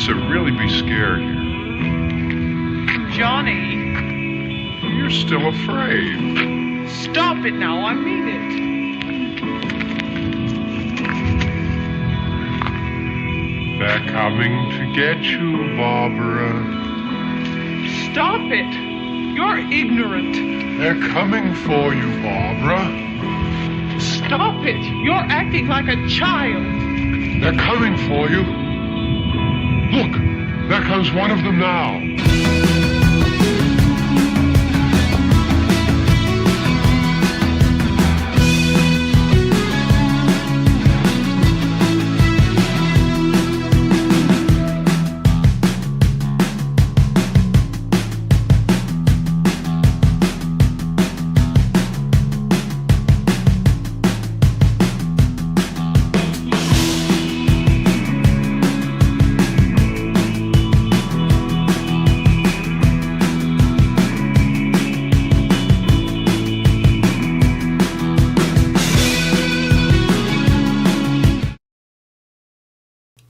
to really be scared here. Johnny, You're still afraid. stop it now. I mean it. They're coming to get you, Barbara. Stop it. You're ignorant. They're coming for you, Barbara. Stop it. You're acting like a child. They're coming for you. Look, there comes one of them now.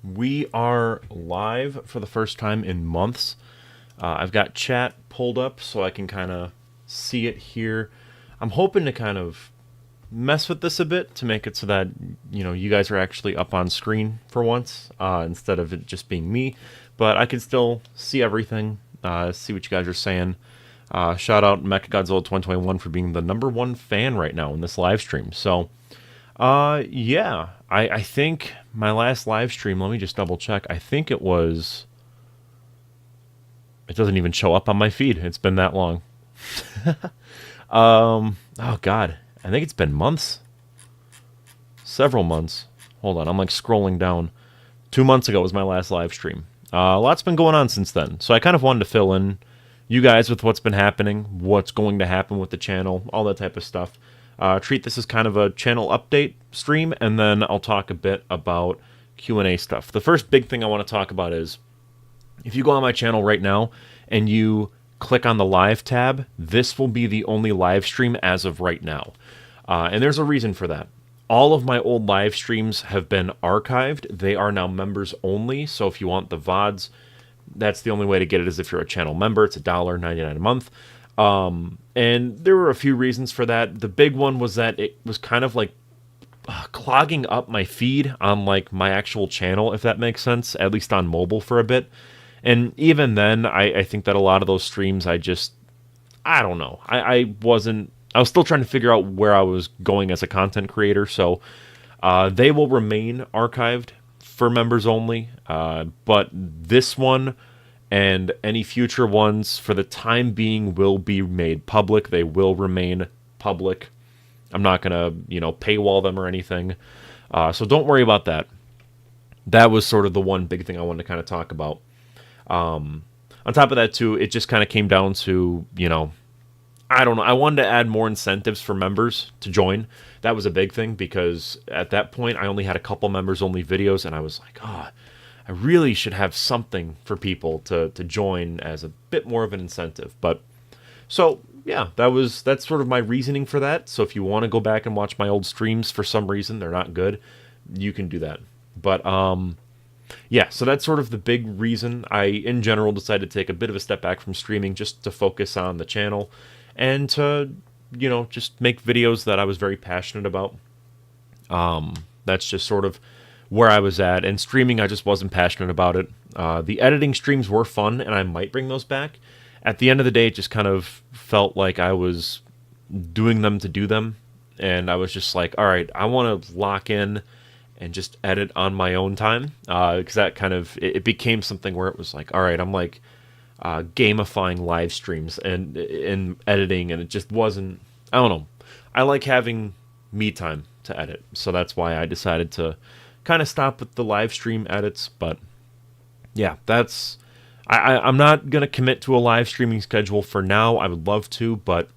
We are live for the first time in months. I've got chat pulled up so I can kind of see it here. I'm hoping to kind of mess with this a bit to make it so that, you guys are actually up on screen for once, instead of it just being me. But I can still see everything, see what you guys are saying. Shout out Mechagodzilla 2021 for being the #1 fan right now in this live stream. So, yeah, I think my last live stream, let me just double check. I think it doesn't even show up on my feed. It's been that long. Oh God, I think it's been months. Several months. Hold on, I'm like scrolling down. 2 months ago was my last live stream. A lot's been going on since then. So I kind of wanted to fill in you guys with what's been happening, what's going to happen with the channel, all that type of stuff. Treat this as kind of a channel update stream, and then I'll talk a bit about Q&A stuff. The first big thing I want to talk about is, if you go on my channel right now and you click on the live tab, this will be the only live stream as of right now. And there's a reason for that. All of my old live streams have been archived. They are now members only, so if you want the VODs, that's the only way to get it is if you're a channel member. It's $1.99 a month. And there were a few reasons for that. The big one was that it was kind of like clogging up my feed on like my actual channel, if that makes sense, at least on mobile for a bit. And even then, I think that a lot of those streams, I don't know. I was still trying to figure out where I was going as a content creator. So they will remain archived for members only. But this one and any future ones, for the time being, will be made public. They will remain public. I'm not going to, paywall them or anything. So don't worry about that. That was sort of the one big thing I wanted to kind of talk about. On top of that, too, it just kind of came down to, I don't know. I wanted to add more incentives for members to join. That was a big thing because at that point, I only had a couple members-only videos, and I was like, I really should have something for people to join as a bit more of an incentive. But so yeah, that's sort of my reasoning for that. So if you want to go back and watch my old streams for some reason they're not good, you can do that. But yeah, so that's sort of the big reason I in general decided to take a bit of a step back from streaming, just to focus on the channel and to just make videos that I was very passionate about. That's just sort of where I was at, and streaming, I just wasn't passionate about it. The editing streams were fun, and I might bring those back. At the end of the day, it just kind of felt like I was doing them to do them, and I was just like, all right, I want to lock in and just edit on my own time, because that kind of, it became something where it was like, all right, I'm like gamifying live streams and editing, and it just wasn't, I don't know. I like having me time to edit, so that's why I decided to kind of stop with the live stream edits. But yeah, I'm not gonna commit to a live streaming schedule for now. I would love to, but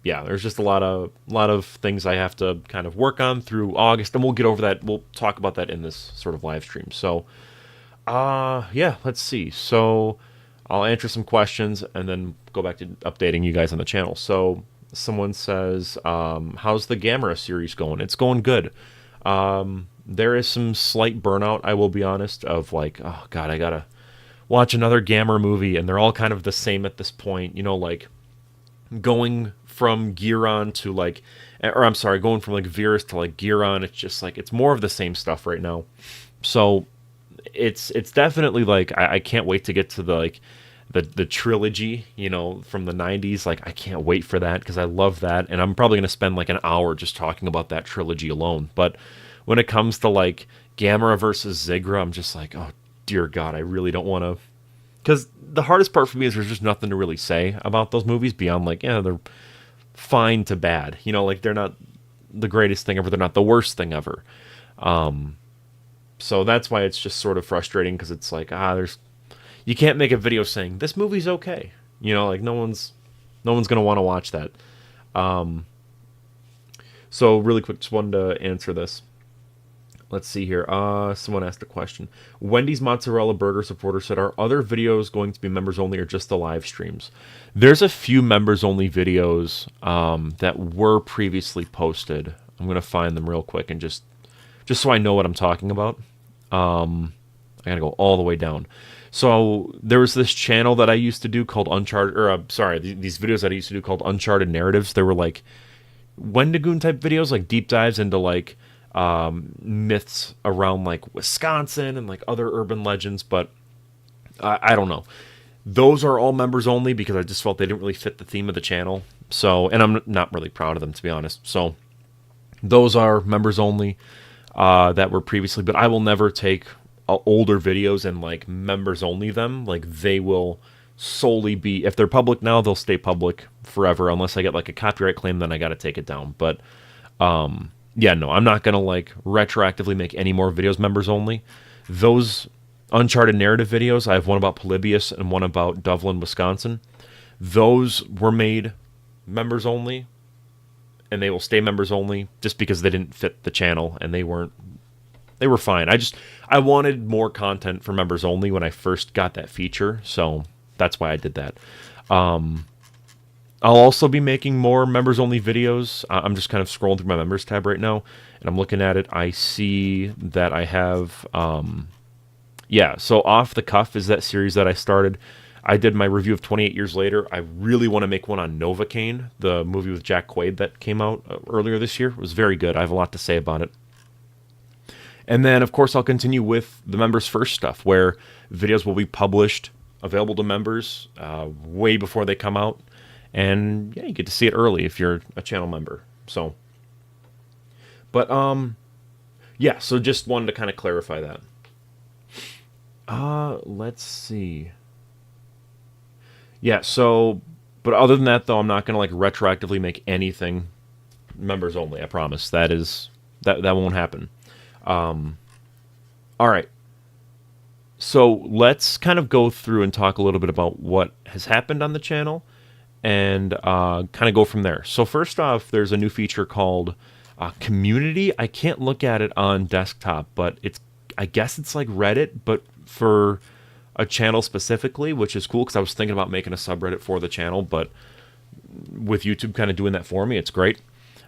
yeah, there's just a lot of things I have to kind of work on through August, and we'll get over that. We'll talk about that in this sort of live stream. So yeah, let's see. So I'll answer some questions and then go back to updating you guys on the channel. So someone says, how's the Gamera series going? It's going good. there is some slight burnout, I will be honest, of like, oh god, I gotta watch another Gamera movie, and they're all kind of the same at this point. You know, like going from Gearon to like, or I'm sorry, going from like Virus to like Gearon. It's just like it's more of the same stuff right now. So it's definitely like I can't wait to get to the like the trilogy, you know, from the 90s. Like I can't wait for that because I love that, and I'm probably going to spend like an hour just talking about that trilogy alone. But when it comes to like Gamera versus Zigra, I'm just like, oh dear god, I really don't want to, because the hardest part for me is there's just nothing to really say about those movies beyond like, yeah, they're fine to bad, you know, like they're not the greatest thing ever, they're not the worst thing ever. So that's why it's just sort of frustrating, because it's like, you can't make a video saying this movie's okay. You know, like no one's gonna want to watch that. So really quick, just wanted to answer this. Let's see here. Someone asked a question. Wendy's Mozzarella Burger supporter said, are other videos going to be members only or just the live streams? There's a few members only videos that were previously posted. I'm going to find them real quick and just so I know what I'm talking about. I got to go all the way down. So there was this channel that I used to do called Uncharted, or these videos that I used to do called Uncharted Narratives. They were like Wendigoon type videos, like deep dives into like myths around like Wisconsin and like other urban legends, but I don't know. Those are all members only because I just felt they didn't really fit the theme of the channel. So, and I'm not really proud of them, to be honest. So those are members only that were previously, but I will never take older videos and like members only them. Like they will solely be, if they're public now, they'll stay public forever unless I get like a copyright claim, then I got to take it down. But yeah, no, I'm not going to like retroactively make any more videos members only. Those Uncharted narrative videos, I have one about Polybius and one about Dublin, Wisconsin. Those were made members only, and they will stay members only just because they didn't fit the channel, and they were fine. I wanted more content for members only when I first got that feature, so that's why I did that. I'll also be making more members-only videos. I'm just kind of scrolling through my members tab right now, and I'm looking at it. I see that I have, so Off the Cuff is that series that I started. I did my review of 28 Years Later. I really want to make one on Novocaine, the movie with Jack Quaid that came out earlier this year. It was very good. I have a lot to say about it. And then, of course, I'll continue with the Members First stuff, where videos will be published, available to members, way before they come out. And yeah, you get to see it early if you're a channel member. So, but yeah. So just wanted to kind of clarify that. Let's see. Yeah. So, but other than that, though, I'm not gonna like retroactively make anything members only. I promise. That won't happen. All right. So let's kind of go through and talk a little bit about what has happened on the channel, and kind of go from there. So first off, there's a new feature called Community. I can't look at it on desktop, but I guess it's like Reddit, but for a channel specifically, which is cool because I was thinking about making a subreddit for the channel, but with YouTube kind of doing that for me, it's great.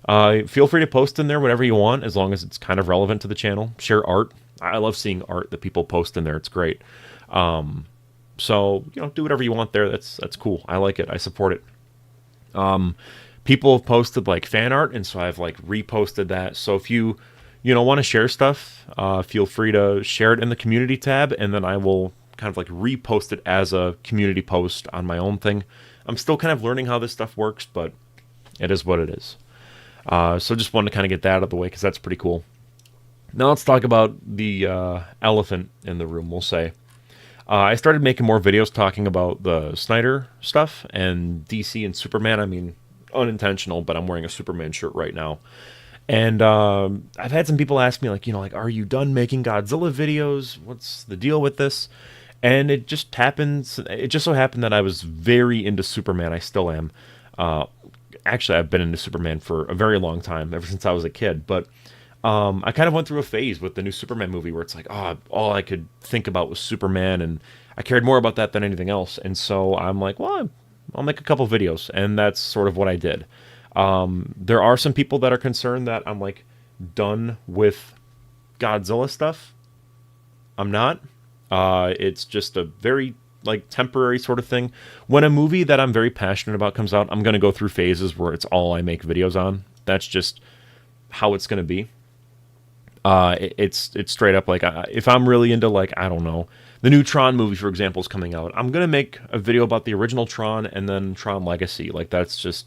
Feel free to post in there whatever you want, as long as it's kind of relevant to the channel. Share art. I love seeing art that people post in there. It's great. So, you know, do whatever you want there. That's cool. I like it. I support it. People have posted like fan art, and so I've like reposted that. So if you want to share stuff, feel free to share it in the community tab, and then I will kind of like repost it as a community post on my own thing. I'm still kind of learning how this stuff works, but it is what it is. So just wanted to kind of get that out of the way because that's pretty cool. Now let's talk about the elephant in the room, we'll say. I started making more videos talking about the Snyder stuff and DC and Superman. I mean, unintentional, but I'm wearing a Superman shirt right now. And I've had some people ask me, like, are you done making Godzilla videos? What's the deal with this? And it just so happened that I was very into Superman. I still am. Actually, I've been into Superman for a very long time, ever since I was a kid. But I kind of went through a phase with the new Superman movie where it's like, all I could think about was Superman, and I cared more about that than anything else. And so I'm like, well, I'll make a couple videos, and that's sort of what I did. There are some people that are concerned that I'm like done with Godzilla stuff. I'm not. It's just a very like temporary sort of thing. When a movie that I'm very passionate about comes out, I'm going to go through phases where it's all I make videos on. That's just how it's going to be. It's straight up like if I'm really into like, I don't know, the new Tron movie, for example, is coming out. I'm going to make a video about the original Tron and then Tron Legacy. Like that's just,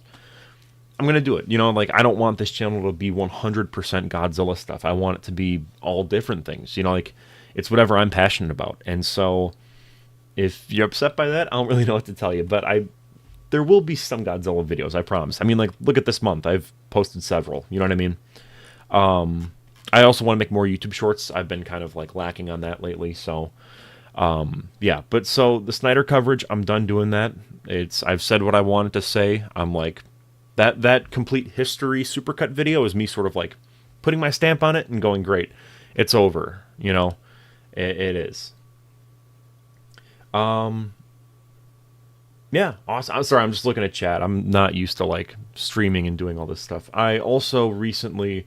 I'm going to do it. You know, like I don't want this channel to be 100% Godzilla stuff. I want it to be all different things. You know, like it's whatever I'm passionate about. And so if you're upset by that, I don't really know what to tell you, but there will be some Godzilla videos, I promise. I mean, like, look at this month. I've posted several. You know what I mean? I also want to make more YouTube shorts. I've been kind of, like, lacking on that lately, so, yeah. But, so, the Snyder coverage, I'm done doing that. I've said what I wanted to say. I'm, like, that complete history supercut video is me sort of, like, putting my stamp on it and going, great. It's over, you know? It is. Yeah, awesome. I'm sorry, I'm just looking at chat. I'm not used to like streaming and doing all this stuff. I also recently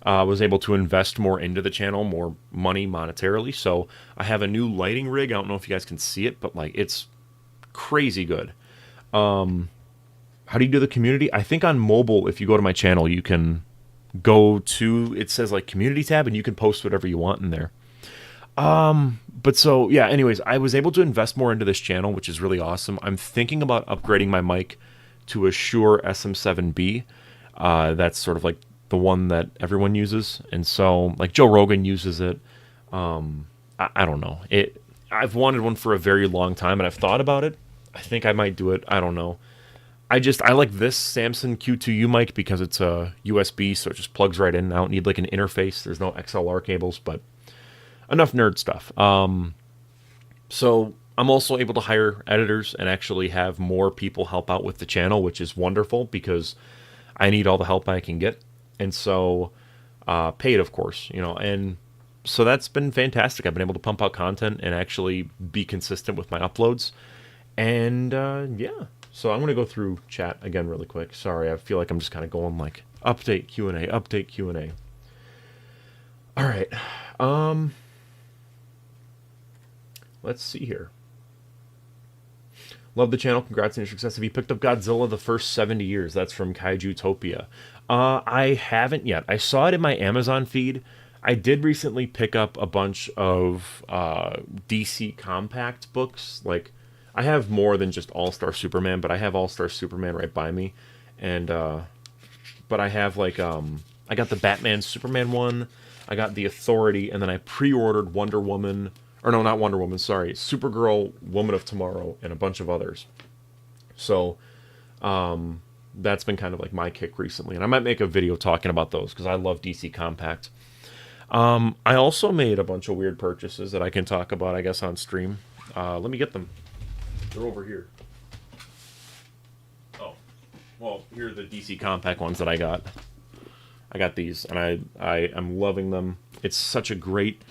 was able to invest more into the channel, more money monetarily. So I have a new lighting rig. I don't know if you guys can see it, but like it's crazy good. How do you do the community? I think on mobile, if you go to my channel, you can go to, it says like community tab and you can post whatever you want in there. But so, yeah, anyways, I was able to invest more into this channel, which is really awesome. I'm thinking about upgrading my mic to a Shure SM7B. That's sort of like the one that everyone uses. And so, like, Joe Rogan uses it. I don't know. I've wanted one for a very long time, and I've thought about it. I think I might do it. I don't know. I like this Samson Q2U mic because it's a USB, so it just plugs right in. I don't need, like, an interface. There's no XLR cables, but enough nerd stuff. So I'm also able to hire editors and actually have more people help out with the channel, which is wonderful because I need all the help I can get. And so, paid, of course, you know, and so that's been fantastic. I've been able to pump out content and actually be consistent with my uploads. And, yeah, so I'm going to go through chat again really quick. Sorry, I feel like I'm just kind of going like, update Q&A, update Q&A. All right. Let's see here. Love the channel. Congrats on your success. Have you picked up Godzilla the first 70 years? That's from Kaijutopia. I haven't yet. I saw it in my Amazon feed. I did recently pick up a bunch of DC compact books. Like, I have more than just All-Star Superman, but I have All-Star Superman right by me. And, but I have, like, I got the Batman Superman one. I got The Authority, and then I pre-ordered Wonder Woman. Or no, not Wonder Woman, sorry. Supergirl, Woman of Tomorrow, and a bunch of others. So, that's been kind of like my kick recently. And I might make a video talking about those, because I love DC Compact. I also made a bunch of weird purchases that I can talk about, I guess, on stream. Let me get them. They're over here. Oh. Well, here are the DC Compact ones that I got. I got these, and I am loving them. It's such a great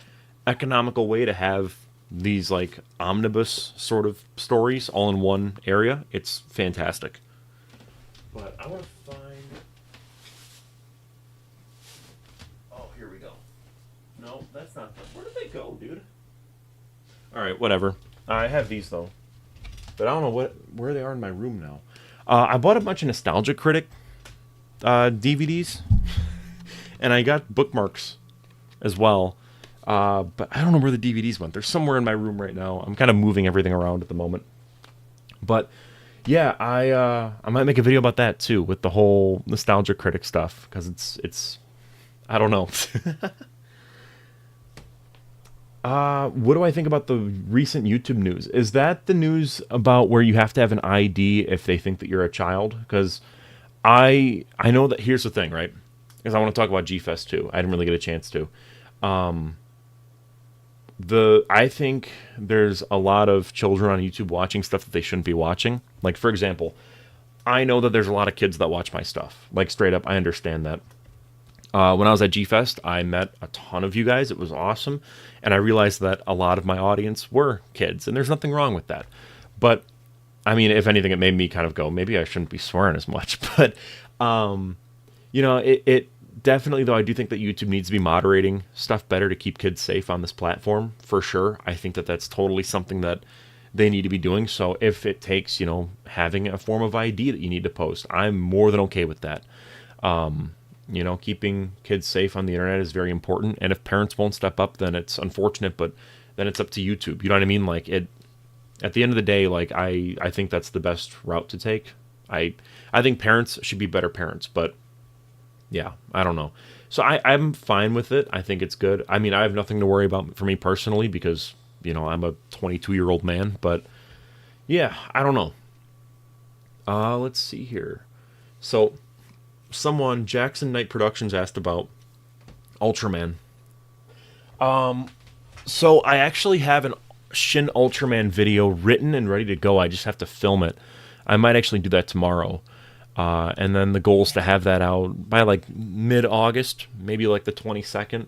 economical way to have these like omnibus sort of stories all in one area. It's fantastic. But I want to find... Oh, here we go. No, that's not them. Where did they go, dude? Alright, whatever. I have these though. But I don't know where they are in my room now. I bought a bunch of Nostalgia Critic DVDs. And I got bookmarks as well. But I don't know where the DVDs went. They're somewhere in my room right now. I'm kind of moving everything around at the moment. But yeah, I might make a video about that too, with the whole Nostalgia Critic stuff, because it's I don't know. What do I think about the recent YouTube news? Is that the news about where you have to have an ID if they think that you're a child? Because I know that, here's the thing, right? Because I want to talk about G-Fest too. I didn't really get a chance to. I think there's a lot of children on YouTube watching stuff that they shouldn't be watching. Like, for example, I know that there's a lot of kids that watch my stuff. Like, straight up, I understand that. When I was at G-Fest, I met a ton of you guys. It was awesome. And I realized that a lot of my audience were kids, and there's nothing wrong with that. But, I mean, if anything, it made me kind of go, maybe I shouldn't be swearing as much. But, you know, definitely, though, I do think that YouTube needs to be moderating stuff better to keep kids safe on this platform, for sure. I think that that's totally something that they need to be doing. So if it takes, having a form of ID that you need to post, I'm more than okay with that. Keeping kids safe on the internet is very important. And if parents won't step up, then it's unfortunate, but then it's up to YouTube. You know what I mean? Like, at the end of the day, like, I think that's the best route to take. I think parents should be better parents, but yeah, I don't know. So I'm fine with it. I think it's good. I mean, I have nothing to worry about for me personally because, I'm a 22-year-old man, but yeah, I don't know. Let's see here. So Jackson Knight Productions asked about Ultraman. So I actually have an Shin Ultraman video written and ready to go. I just have to film it. I might actually do that tomorrow. And then the goal is to have that out by like mid-August, maybe like the 22nd.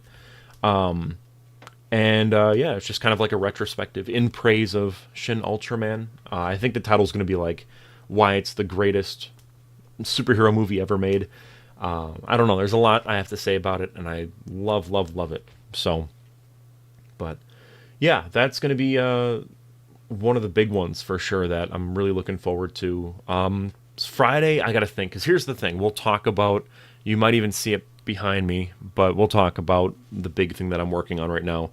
Yeah, it's just kind of like a retrospective in praise of Shin Ultraman. I think the title's going to be like why it's the greatest superhero movie ever made. I don't know. There's a lot I have to say about it, and I love, love, love it. So, but yeah, that's going to be one of the big ones for sure that I'm really looking forward to. It's Friday, I got to think, because here's the thing. We'll talk about, you might even see it behind me, but we'll talk about the big thing that I'm working on right now.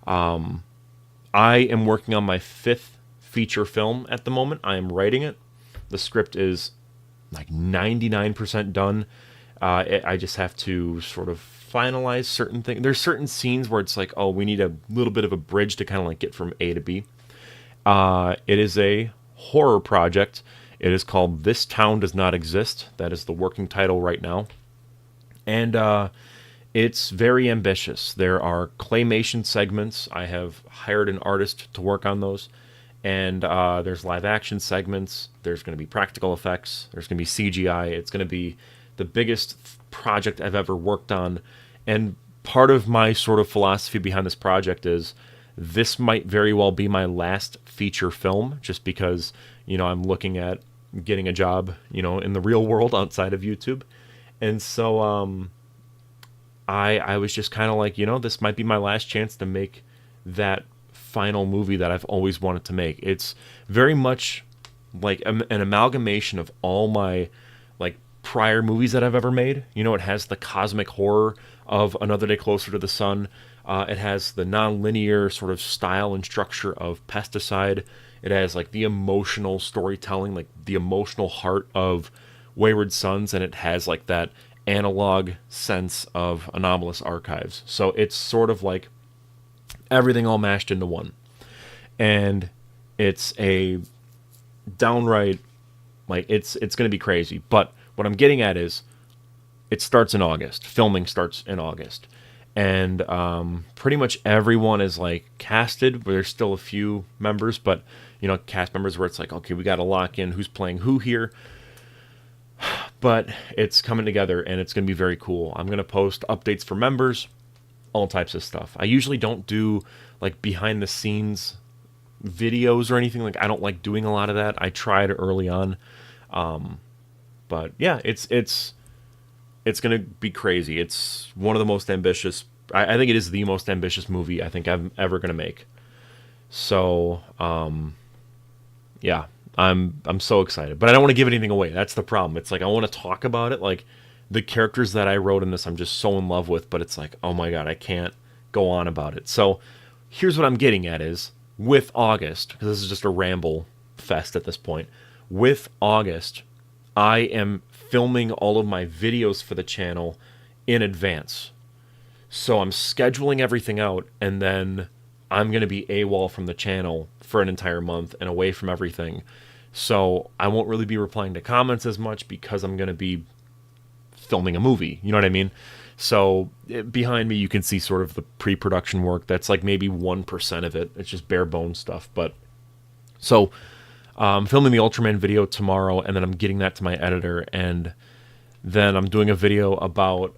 I am working on my 5th feature film at the moment. I am writing it. The script is like 99% done. I just have to sort of finalize certain things. There's certain scenes where it's like, oh, we need a little bit of a bridge to kind of like get from A to B. It is a horror project. It is called This Town Does Not Exist. That is the working title right now. And it's very ambitious. There are claymation segments. I have hired an artist to work on those. And there's live action segments. There's going to be practical effects. There's going to be CGI. It's going to be the biggest project I've ever worked on. And part of my sort of philosophy behind this project is this might very well be my last feature film, just because, I'm looking at getting a job, in the real world outside of YouTube. And so I was just kind of like, this might be my last chance to make that final movie that I've always wanted to make. It's very much like an amalgamation of all my like prior movies that I've ever made. It has the cosmic horror of Another Day Closer to the Sun. It has the non-linear sort of style and structure of Pesticide. It has like the emotional storytelling, like the emotional heart of Wayward Sons, and it has like that analog sense of Anomalous Archives. So it's sort of like everything all mashed into one. And it's a downright, like, it's going to be crazy. But what I'm getting at is it starts in August. Filming starts in August. And pretty much everyone is like casted. There's still a few members, but cast members where it's like, okay, we got to lock in who's playing who here. But it's coming together, and it's going to be very cool. I'm going to post updates for members, all types of stuff. I usually don't do like behind the scenes videos or anything. Like, I don't like doing a lot of that. I tried early on, but yeah, it's going to be crazy. It's one of the most ambitious. I think it is the most ambitious movie I think I'm ever going to make. So, yeah, I'm so excited, but I don't want to give anything away. That's the problem. It's like, I want to talk about it. Like, the characters that I wrote in this, I'm just so in love with, but it's like, oh my God, I can't go on about it. So here's what I'm getting at is with August, because this is just a ramble fest at this point. With August, I am filming all of my videos for the channel in advance. So I'm scheduling everything out, and then I'm going to be AWOL from the channel for an entire month and away from everything. So I won't really be replying to comments as much because I'm going to be filming a movie. You know what I mean? So behind me, you can see sort of the pre-production work. That's like maybe 1% of it. It's just bare bones stuff. But so I'm filming the Ultraman video tomorrow, and then I'm getting that to my editor, and then I'm doing a video about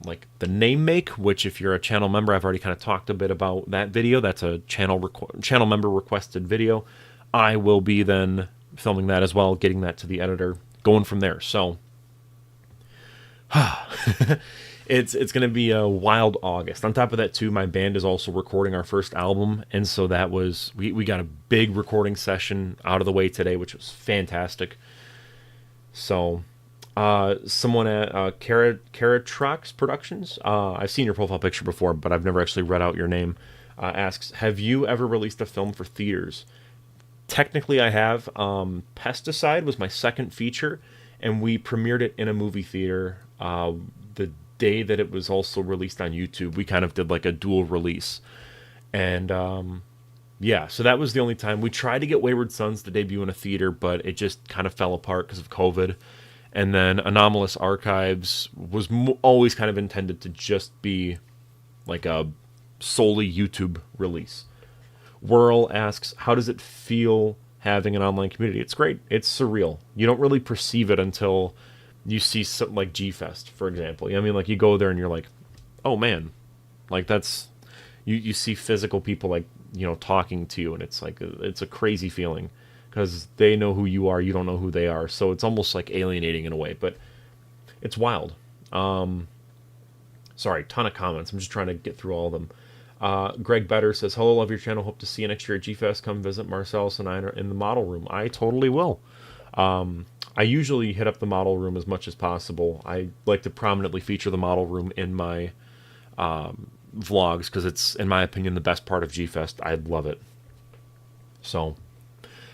like the name make, which if you're a channel member, I've already kind of talked a bit about that video. That's a channel member requested video. I will be then filming that as well, getting that to the editor, going from there. So It's going to be a wild August. On top of that, too, my band is also recording our first album, and so that was we got a big recording session out of the way today, which was fantastic. So, someone at Caratrox Productions, I've seen your profile picture before, but I've never actually read out your name. Asks, have you ever released a film for theaters? Technically, I have. Pesticide was my second feature, and we premiered it in a movie theater the day that it was also released on YouTube. We kind of did like a dual release. And yeah, so that was the only time. We tried to get Wayward Sons to debut in a theater, but it just kind of fell apart because of COVID. And then Anomalous Archives was always kind of intended to just be like a solely YouTube release. Whirl asks, how does it feel having an online community? It's great. It's surreal. You don't really perceive it until you see something like G-Fest, for example. I mean, like, you go there and you're like, oh, man. Like, that's... You see physical people, like, you know, talking to you, and it's like, it's a crazy feeling. Because they know who you are, you don't know who they are. So it's almost like alienating in a way, but it's wild. Sorry, ton of comments. I'm just trying to get through all of them. Greg Better says, hello, love your channel. Hope to see you next year at G-Fest. Come visit Marcellus and I in the model room. I totally will. I usually hit up the model room as much as possible. I like to prominently feature the model room in my vlogs because it's, in my opinion, the best part of G-Fest. I love it. So,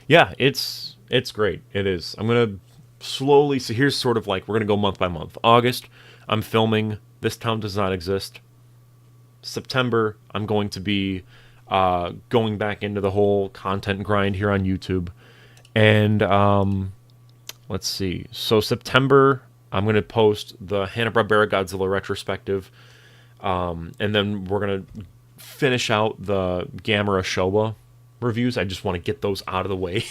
yeah, it's great. It is. I'm going to slowly... So here's sort of like, we're going to go month by month. August, I'm filming This Town Does Not Exist. September, I'm going to be going back into the whole content grind here on YouTube. And let's see. So September, I'm going to post the Hanna-Barbera Godzilla retrospective. And then we're going to finish out the Gamera Showa reviews. I just want to get those out of the way.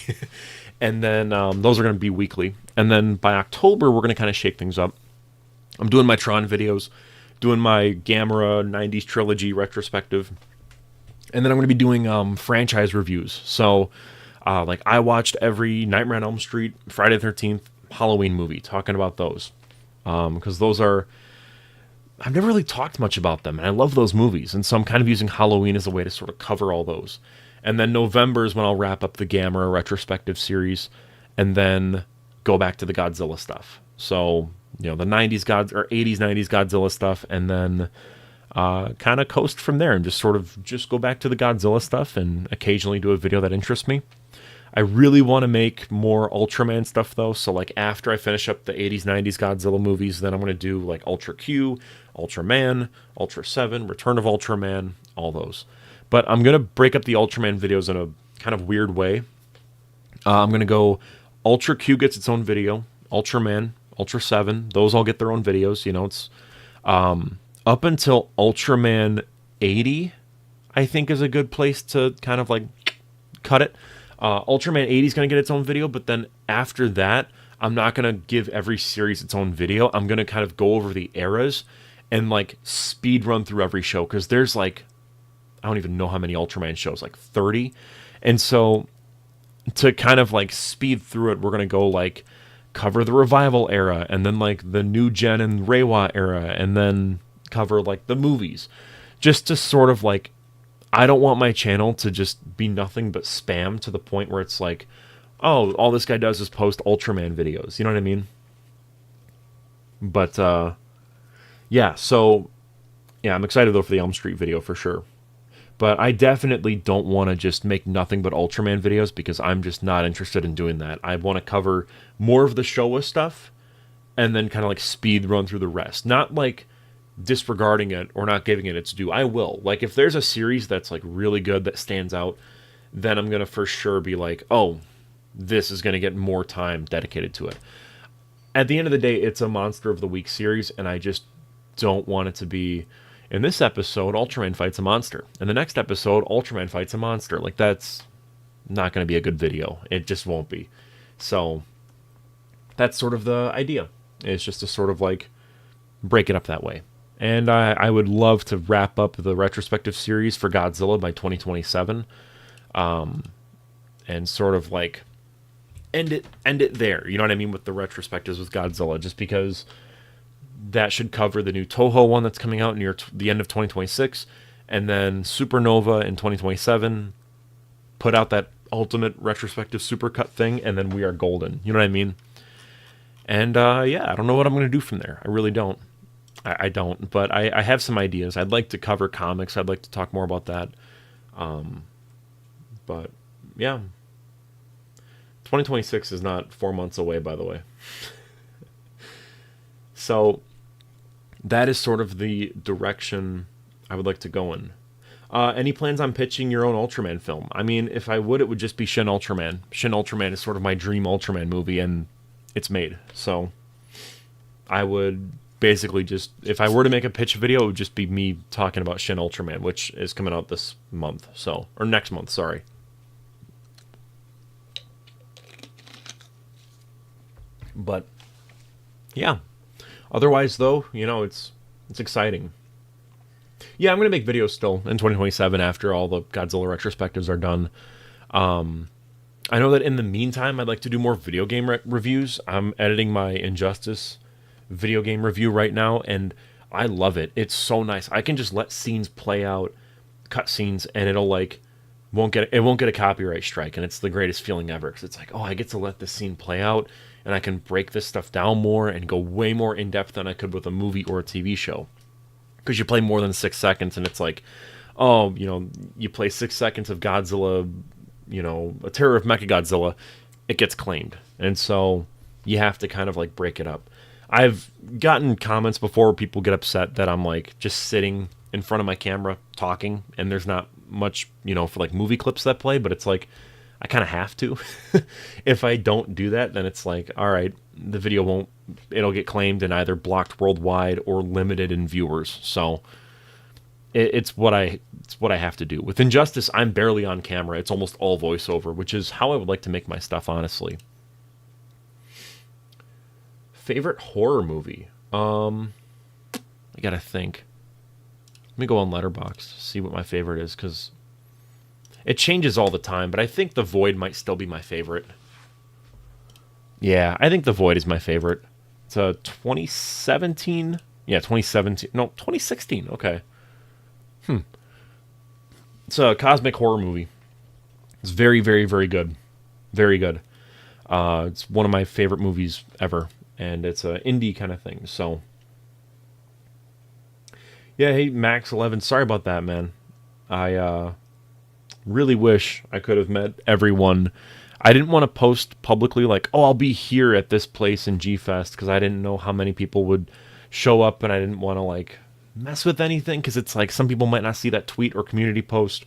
And then those are going to be weekly. And then by October, we're going to kind of shake things up. I'm doing my Tron videos, doing my Gamera 90s trilogy retrospective, and then I'm going to be doing franchise reviews. So, like, I watched every Nightmare on Elm Street, Friday the 13th, Halloween movie, talking about those. Because those are... I've never really talked much about them, and I love those movies, and so I'm kind of using Halloween as a way to sort of cover all those. And then November is when I'll wrap up the Gamera retrospective series, and then go back to the Godzilla stuff. So... you know, the 90s 80s, 90s Godzilla stuff, and then kind of coast from there and just sort of just go back to the Godzilla stuff and occasionally do a video that interests me. I really want to make more Ultraman stuff, though, so like after I finish up the 80s, 90s Godzilla movies, then I'm going to do like Ultra Q, Ultraman, Ultra 7, Return of Ultraman, all those. But I'm going to break up the Ultraman videos in a kind of weird way. I'm going to go Ultra Q gets its own video, Ultraman, Ultra 7, those all get their own videos. You know, it's up until Ultraman 80, I think, is a good place to kind of like cut it. Ultraman 80 is going to get its own video, but then after that, I'm not going to give every series its own video. I'm going to kind of go over the eras and like speed run through every show, because there's like, I don't even know how many Ultraman shows, like 30. And so to kind of like speed through it, we're going to go like cover the Revival era, and then like the New Gen and Reiwa era, and then cover like the movies, just to sort of like, I don't want my channel to just be nothing but spam to the point where it's like, oh, all this guy does is post Ultraman videos, you know what I mean? But yeah, so yeah, I'm excited though for the Elm Street video for sure. But I definitely don't want to just make nothing but Ultraman videos, because I'm just not interested in doing that. I want to cover more of the Showa stuff and then kind of like speed run through the rest. Not like disregarding it or not giving it its due. I will. Like, if there's a series that's like really good that stands out, then I'm going to for sure be like, oh, this is going to get more time dedicated to it. At the end of the day, it's a Monster of the Week series, and I just don't want it to be... in this episode, Ultraman fights a monster. In the next episode, Ultraman fights a monster. Like, that's not going to be a good video. It just won't be. So, that's sort of the idea. It's just to sort of, like, break it up that way. And I would love to wrap up the retrospective series for Godzilla by 2027. And sort of, like, end it there. You know what I mean? With the retrospectives with Godzilla. Just because... that should cover the new Toho one that's coming out near the end of 2026, and then Supernova in 2027. Put out that ultimate retrospective supercut thing, and then we are golden. You know what I mean? And yeah, I don't know what I'm going to do from there. I really don't. I don't, but I have some ideas. I'd like to cover comics. I'd like to talk more about that. But yeah, 2026 is not 4 months away, by the way. So that is sort of the direction I would like to go in. Any plans on pitching your own Ultraman film? I mean, if I would, it would just be Shin Ultraman. Shin Ultraman is sort of my dream Ultraman movie, and it's made. So I would basically just, if I were to make a pitch video, it would just be me talking about Shin Ultraman, which is coming out this month, or next month, sorry. But yeah, otherwise though, it's exciting. Yeah, I'm gonna make videos still in 2027 after all the Godzilla retrospectives are done. I know that in the meantime, I'd like to do more video game reviews. I'm editing my Injustice video game review right now, and I love it. It's so nice. I can just let scenes play out, cut scenes, and it'll won't get a copyright strike, and it's the greatest feeling ever, because it's like, oh, I get to let this scene play out, and I can break this stuff down more and go way more in depth than I could with a movie or a TV show. Because you play more than 6 seconds, and it's like, oh, you play 6 seconds of Godzilla, a Terror of Mechagodzilla, it gets claimed, and so you have to kind of break it up. I've gotten comments before where people get upset that I'm just sitting in front of my camera talking, and there's not much, for movie clips that play, but it's I kind of have to. If I don't do that, then it's all right, the video it'll get claimed and either blocked worldwide or limited in viewers. So it's what I have to do. With Injustice, I'm barely on camera. It's almost all voiceover, which is how I would like to make my stuff, honestly. Favorite horror movie? I gotta think. Let me go on Letterboxd, see what my favorite is, because it changes all the time, but I think The Void might still be my favorite. Yeah, I think The Void is my favorite. It's a 2017? Yeah, 2017. No, 2016. Okay. It's a cosmic horror movie. It's very, very, very good. Very good. It's one of my favorite movies ever, and it's an indie kind of thing, so... Yeah, hey, Max11, sorry about that, man. I really wish I could have met everyone. I didn't want to post publicly oh, I'll be here at this place in G-Fest, because I didn't know how many people would show up, and I didn't want to mess with anything, because it's some people might not see that tweet or community post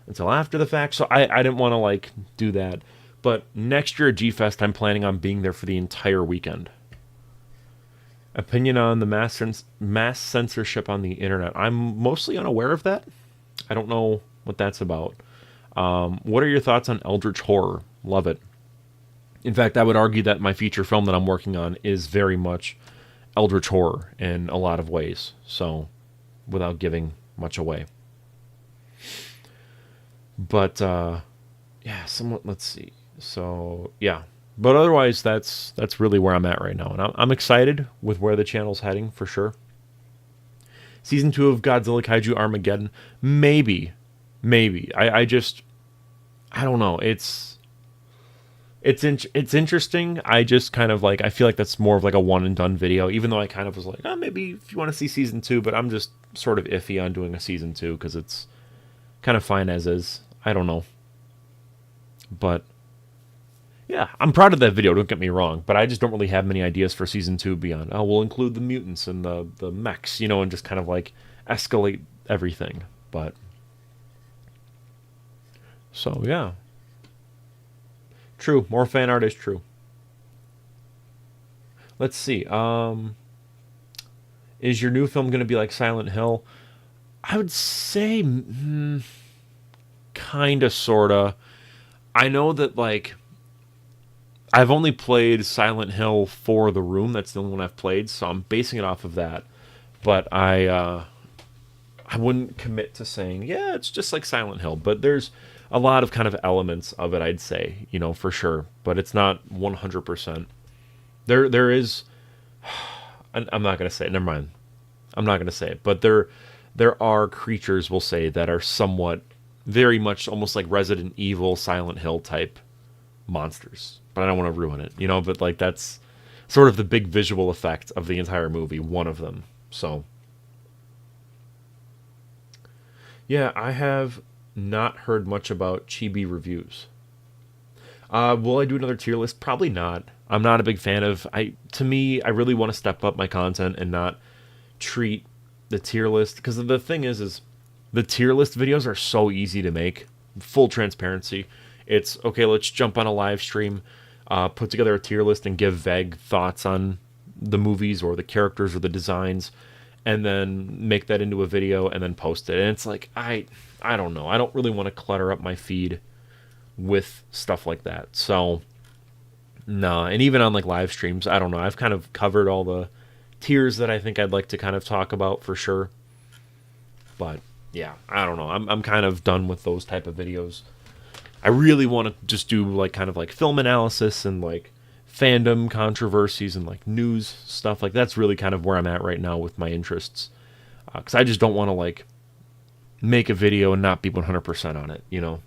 until after the fact, so I didn't want to do that. But next year at G-Fest, I'm planning on being there for the entire weekend. Opinion on the mass censorship on the internet. I'm mostly unaware of that. I don't know what that's about. What are your thoughts on Eldritch Horror? Love it. In fact, I would argue that my feature film that I'm working on is very much Eldritch Horror in a lot of ways. So, without giving much away. But, yeah, somewhat, let's see. So, yeah. But otherwise, that's really where I'm at right now. And I'm excited with where the channel's heading, for sure. Season 2 of Godzilla Kaiju Armageddon. Maybe. I don't know. It's interesting. I just kind of I feel like that's more of a one and done video, even though I kind of was oh, maybe if you want to see season 2, but I'm just sort of iffy on doing a season 2 because it's kind of fine as is. I don't know. But yeah, I'm proud of that video, don't get me wrong, but I just don't really have many ideas for season 2 beyond, oh, we'll include the mutants and the mechs, and just kind of escalate everything. But so yeah. True, more fan art is true. Let's see. Is your new film going to be like Silent Hill? I would say kind of, sort of. I know that I've only played Silent Hill for The Room. That's the only one I've played, so I'm basing it off of that. But I wouldn't commit to saying, yeah, it's just like Silent Hill. But there's a lot of kind of elements of it, I'd say, for sure. But it's not 100%. There is... I'm not gonna say it. Never mind. I'm not gonna say it. But there are creatures, we'll say, that are somewhat, very much, almost like Resident Evil, Silent Hill type monsters. But I don't want to ruin it, you know. But like that's sort of the big visual effect of the entire movie. One of them. So yeah, I have not heard much about Chibi reviews. Will I do another tier list? Probably not. I'm not a big fan of. To me, I really want to step up my content and not treat the tier list, because the thing is the tier list videos are so easy to make. Full transparency. It's okay. Let's jump on a live stream, put together a tier list, and give vague thoughts on the movies or the characters or the designs, and then make that into a video and then post it. And it's like I don't know. I don't really want to clutter up my feed with stuff like that. So nah, and even on like live streams, I don't know. I've kind of covered all the tiers that I think I'd like to kind of talk about for sure. But yeah, I don't know. I'm kind of done with those type of videos. I really want to just do like kind of like film analysis and like fandom controversies and like news stuff. Like that's really kind of where I'm at right now with my interests. Because I just don't want to like make a video and not be 100% on it, you know?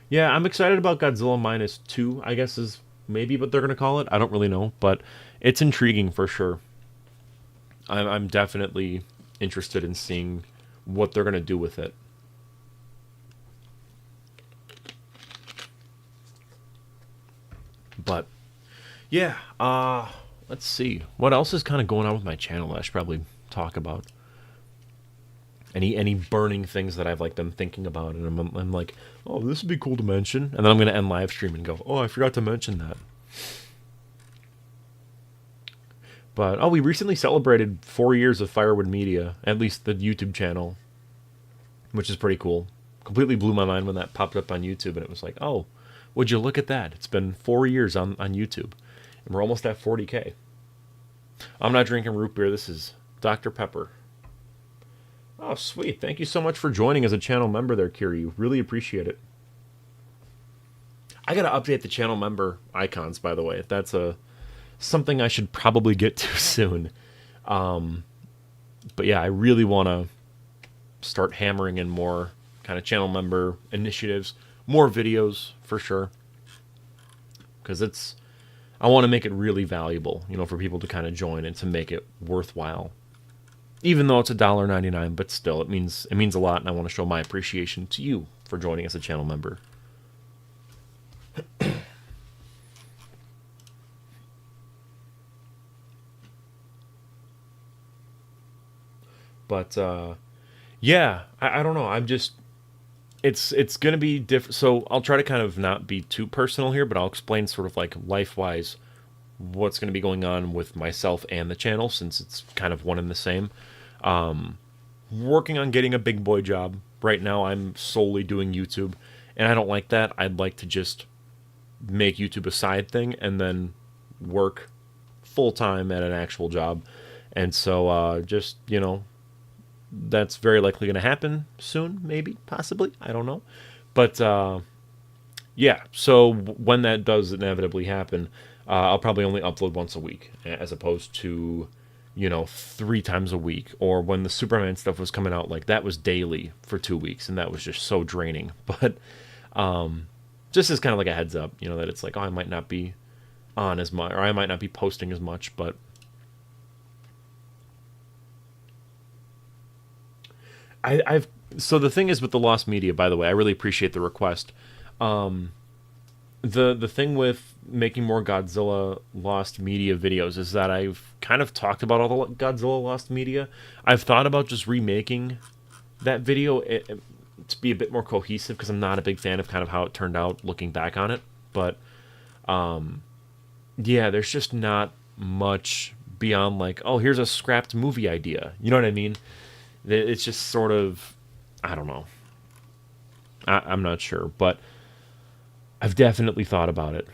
Yeah, I'm excited about Godzilla Minus 2, I guess is maybe what they're going to call it. I don't really know, but it's intriguing for sure. I'm definitely interested in seeing what they're going to do with it. But yeah, let's see. What else is kind of going on with my channel that I should probably talk about? Any burning things that I've like been thinking about, and I'm like, oh, this would be cool to mention, and then I'm gonna end live stream and go, oh, I forgot to mention that. But oh, we recently celebrated 4 years of Firewood Media, at least the YouTube channel, which is pretty cool. Completely blew my mind when that popped up on YouTube, and it was like, oh, would you look at that? It's been 4 years on YouTube, and we're almost at 40K. I'm not drinking root beer. This is Dr. Pepper. Oh, sweet. Thank you so much for joining as a channel member there, Kiri. Really appreciate it. I got to update the channel member icons, by the way. That's something I should probably get to soon. But yeah, I really want to start hammering in more kind of channel member initiatives, more videos for sure. Because I want to make it really valuable, you know, for people to kind of join and to make it worthwhile. Even though it's $1.99, but still, it means a lot, and I want to show my appreciation to you for joining as a channel member. But yeah, I don't know. I'm just it's gonna be different. So I'll try to kind of not be too personal here, but I'll explain sort of like life-wise what's going to be going on with myself and the channel, since it's kind of one and the same. Working on getting a big boy job. Right now I'm solely doing YouTube, and I don't like that. I'd like to just make YouTube a side thing and then work full-time at an actual job. And so just, you know, that's very likely going to happen soon, maybe, possibly, I don't know. But yeah, so when that does inevitably happen, I'll probably only upload once a week, as opposed to, you know, 3 times a week. Or when the Superman stuff was coming out, like, that was daily for 2 weeks, and that was just so draining. But just as kind of like a heads up, you know, that it's like, oh, I might not be on as much, or I might not be posting as much, but so the thing is with the Lost Media, by the way, I really appreciate the request. The thing with making more Godzilla Lost Media videos is that I've kind of talked about all the Godzilla Lost Media. I've thought about just remaking that video to be a bit more cohesive, because I'm not a big fan of kind of how it turned out looking back on it. But yeah, there's just not much beyond like, oh, here's a scrapped movie idea. You know what I mean? It's just sort of, I don't know. I'm not sure, but I've definitely thought about it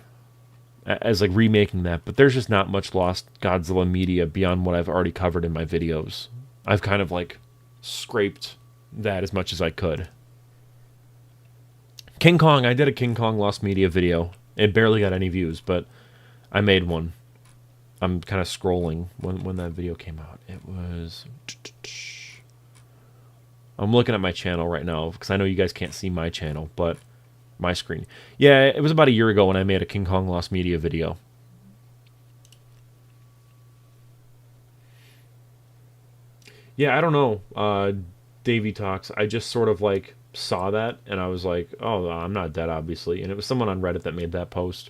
as like remaking that, but there's just not much Lost Godzilla media beyond what I've already covered in my videos. I've kind of like scraped that as much as I could. King Kong, I did a King Kong Lost Media video. It barely got any views, but I made one. I'm kind of scrolling when that video came out. It was... I'm looking at my channel right now because I know you guys can't see my channel, but my screen. Yeah, it was about a year ago when I made a King Kong Lost Media video. Yeah, I don't know. Davey Talks. I just sort of like saw that and I was like, oh, I'm not dead, obviously. And it was someone on Reddit that made that post.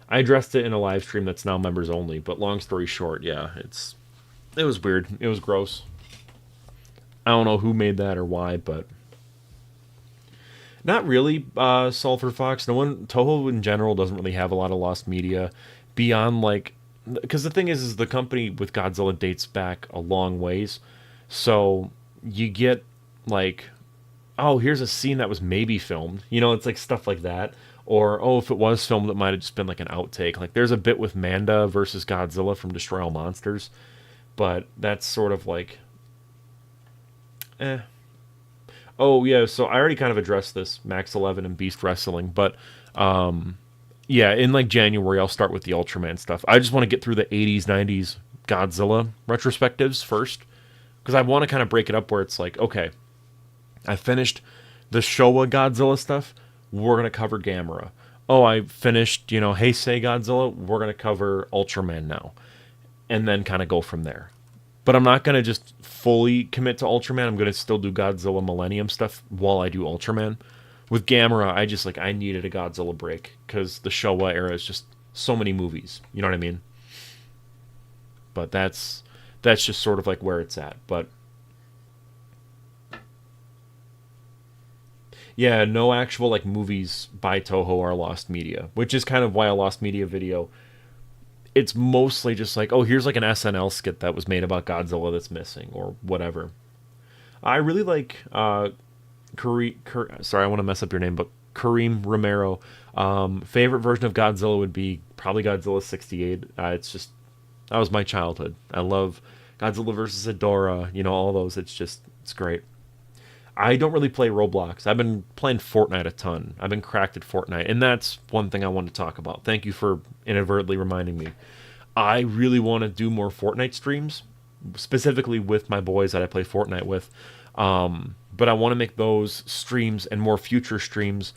I addressed it in a live stream that's now members only, but long story short, yeah, it was weird. It was gross. I don't know who made that or why, but not really. Sulfur Fox. No one. Toho in general doesn't really have a lot of lost media beyond like, because the thing is the company with Godzilla dates back a long ways, so you get like, oh, here's a scene that was maybe filmed. You know, it's like stuff like that. Or, oh, if it was filmed, it might have just been like an outtake. Like, there's a bit with Manda versus Godzilla from Destroy All Monsters. But that's sort of like... Oh, yeah, so I already kind of addressed this, Max 11 and Beast Wrestling. But, yeah, in like January, I'll start with the Ultraman stuff. I just want to get through the 80s, 90s Godzilla retrospectives first. Because I want to kind of break it up where it's like, okay, I finished the Showa Godzilla stuff. We're going to cover Gamera. Oh, I finished, Heisei Godzilla. We're going to cover Ultraman now. And then kind of go from there. But I'm not going to just fully commit to Ultraman. I'm going to still do Godzilla Millennium stuff while I do Ultraman. With Gamera, I needed a Godzilla break. Because the Showa era is just so many movies. You know what I mean? But that's just sort of like where it's at. But... yeah, no actual like movies by Toho are lost media, which is kind of why a lost media video. It's mostly just like, oh, here's like an SNL skit that was made about Godzilla that's missing or whatever. I really like sorry, I want to mess up your name, but Kareem Romero. Favorite version of Godzilla would be probably Godzilla 68. It's just that was my childhood. I love Godzilla versus Ghidorah, all those. It's great. I don't really play Roblox. I've been playing Fortnite a ton. I've been cracked at Fortnite, and that's one thing I want to talk about. Thank you for inadvertently reminding me. I really want to do more Fortnite streams, specifically with my boys that I play Fortnite with. But I want to make those streams and more future streams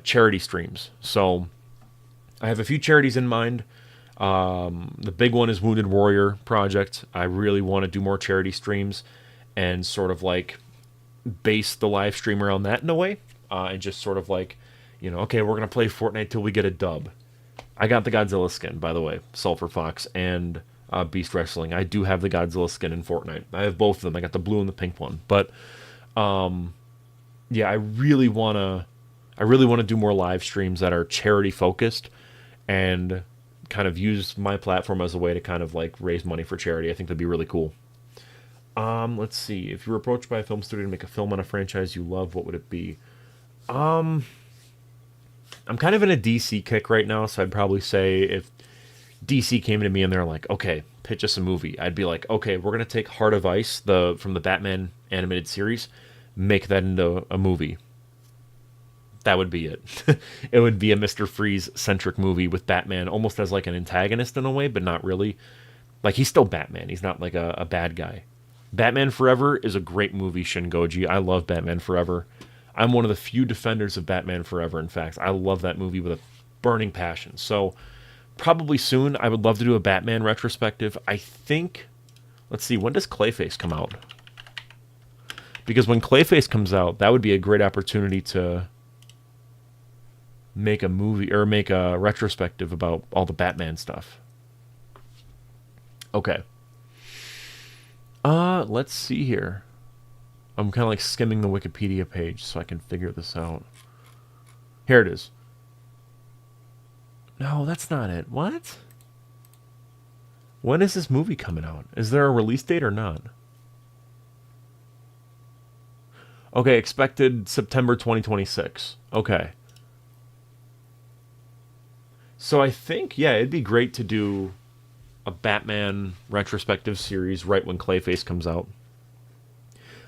charity streams. So I have a few charities in mind. The big one is Wounded Warrior Project. I really want to do more charity streams and sort of like base the live stream around that in a way, and just sort of like, okay, we're gonna play Fortnite till we get a dub. I got the Godzilla skin, by the way, Sulfur Fox and Beast Wrestling. I do have the Godzilla skin in Fortnite. I have both of them. I got the blue and the pink one. But yeah, I really wanna do more live streams that are charity focused and kind of use my platform as a way to kind of like raise money for charity. I think that'd be really cool. Let's see. If you were approached by a film studio to make a film on a franchise you love, what would it be? I'm kind of in a DC kick right now, so I'd probably say if DC came to me and they're like, okay, pitch us a movie, I'd be like, okay, we're going to take Heart of Ice, from the Batman animated series, make that into a movie. That would be it. It would be a Mr. Freeze-centric movie with Batman almost as like an antagonist in a way, but not really. Like, he's still Batman. He's not like a bad guy. Batman Forever is a great movie, Shingoji. I love Batman Forever. I'm one of the few defenders of Batman Forever, in fact. I love that movie with a burning passion. So, probably soon, I would love to do a Batman retrospective. I think... let's see, when does Clayface come out? Because when Clayface comes out, that would be a great opportunity to make a movie, or make a retrospective about all the Batman stuff. Okay. Let's see here. I'm kind of like skimming the Wikipedia page so I can figure this out. Here it is. No, that's not it. What? When is this movie coming out? Is there a release date or not? Okay, expected September 2026. Okay. So I think, yeah, it'd be great to do a Batman retrospective series right when Clayface comes out.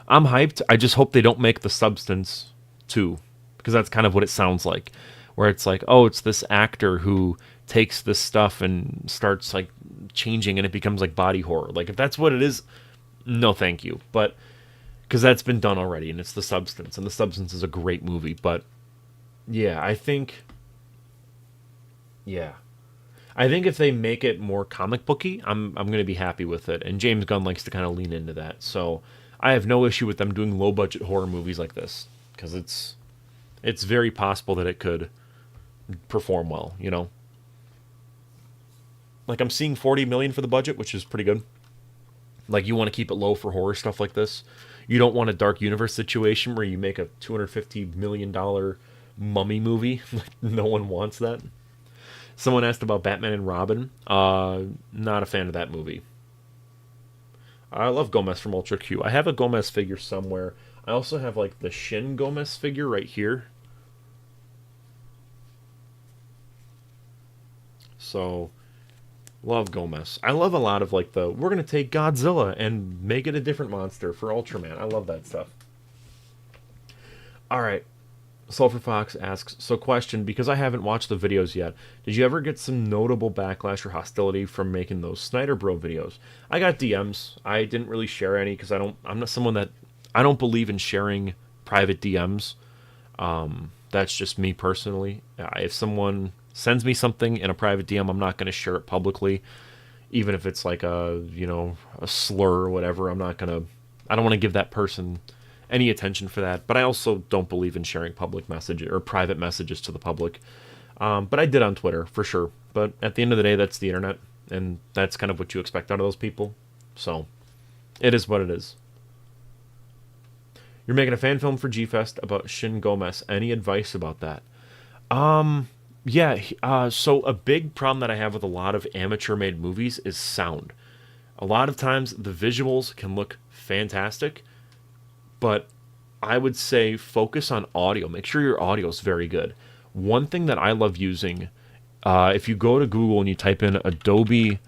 I'm hyped. I just hope they don't make The Substance 2, because that's kind of what it sounds like. Where it's like, oh, it's this actor who takes this stuff and starts like changing and it becomes like body horror. Like if that's what it is, no thank you. But because that's been done already and it's The Substance, and The Substance is a great movie. But yeah, I think if they make it more comic booky, I'm going to be happy with it. And James Gunn likes to kind of lean into that. So I have no issue with them doing low budget horror movies like this, because it's very possible that it could perform well, you know. Like I'm seeing 40 million for the budget, which is pretty good. Like you want to keep it low for horror stuff like this. You don't want a Dark Universe situation where you make a $250 million mummy movie. No one wants that. Someone asked about Batman and Robin. Not a fan of that movie. I love Gomez from Ultra Q. I have a Gomez figure somewhere. I also have like the Shin Gomez figure right here. So, love Gomez. I love a lot of like we're going to take Godzilla and make it a different monster for Ultraman. I love that stuff. Alright. Sulfur Fox asks, so question, because I haven't watched the videos yet, did you ever get some notable backlash or hostility from making those Snyder Bro videos? I got DMs. I didn't really share any because I'm not someone that, I don't believe in sharing private DMs. That's just me personally. If someone sends me something in a private DM, I'm not going to share it publicly, even if it's like a slur or whatever. I don't want to give that person any attention for that, but I also don't believe in sharing public messages or private messages to the public. But I did on Twitter for sure. But at the end of the day, that's the internet, and that's kind of what you expect out of those people. So it is what it is. You're making a fan film for G-Fest about Shin Gomez. Any advice about that? So a big problem that I have with a lot of amateur-made movies is sound. A lot of times the visuals can look fantastic, but I would say focus on audio. Make sure your audio is very good. One thing that I love using, if you go to Google and you type in Adobe,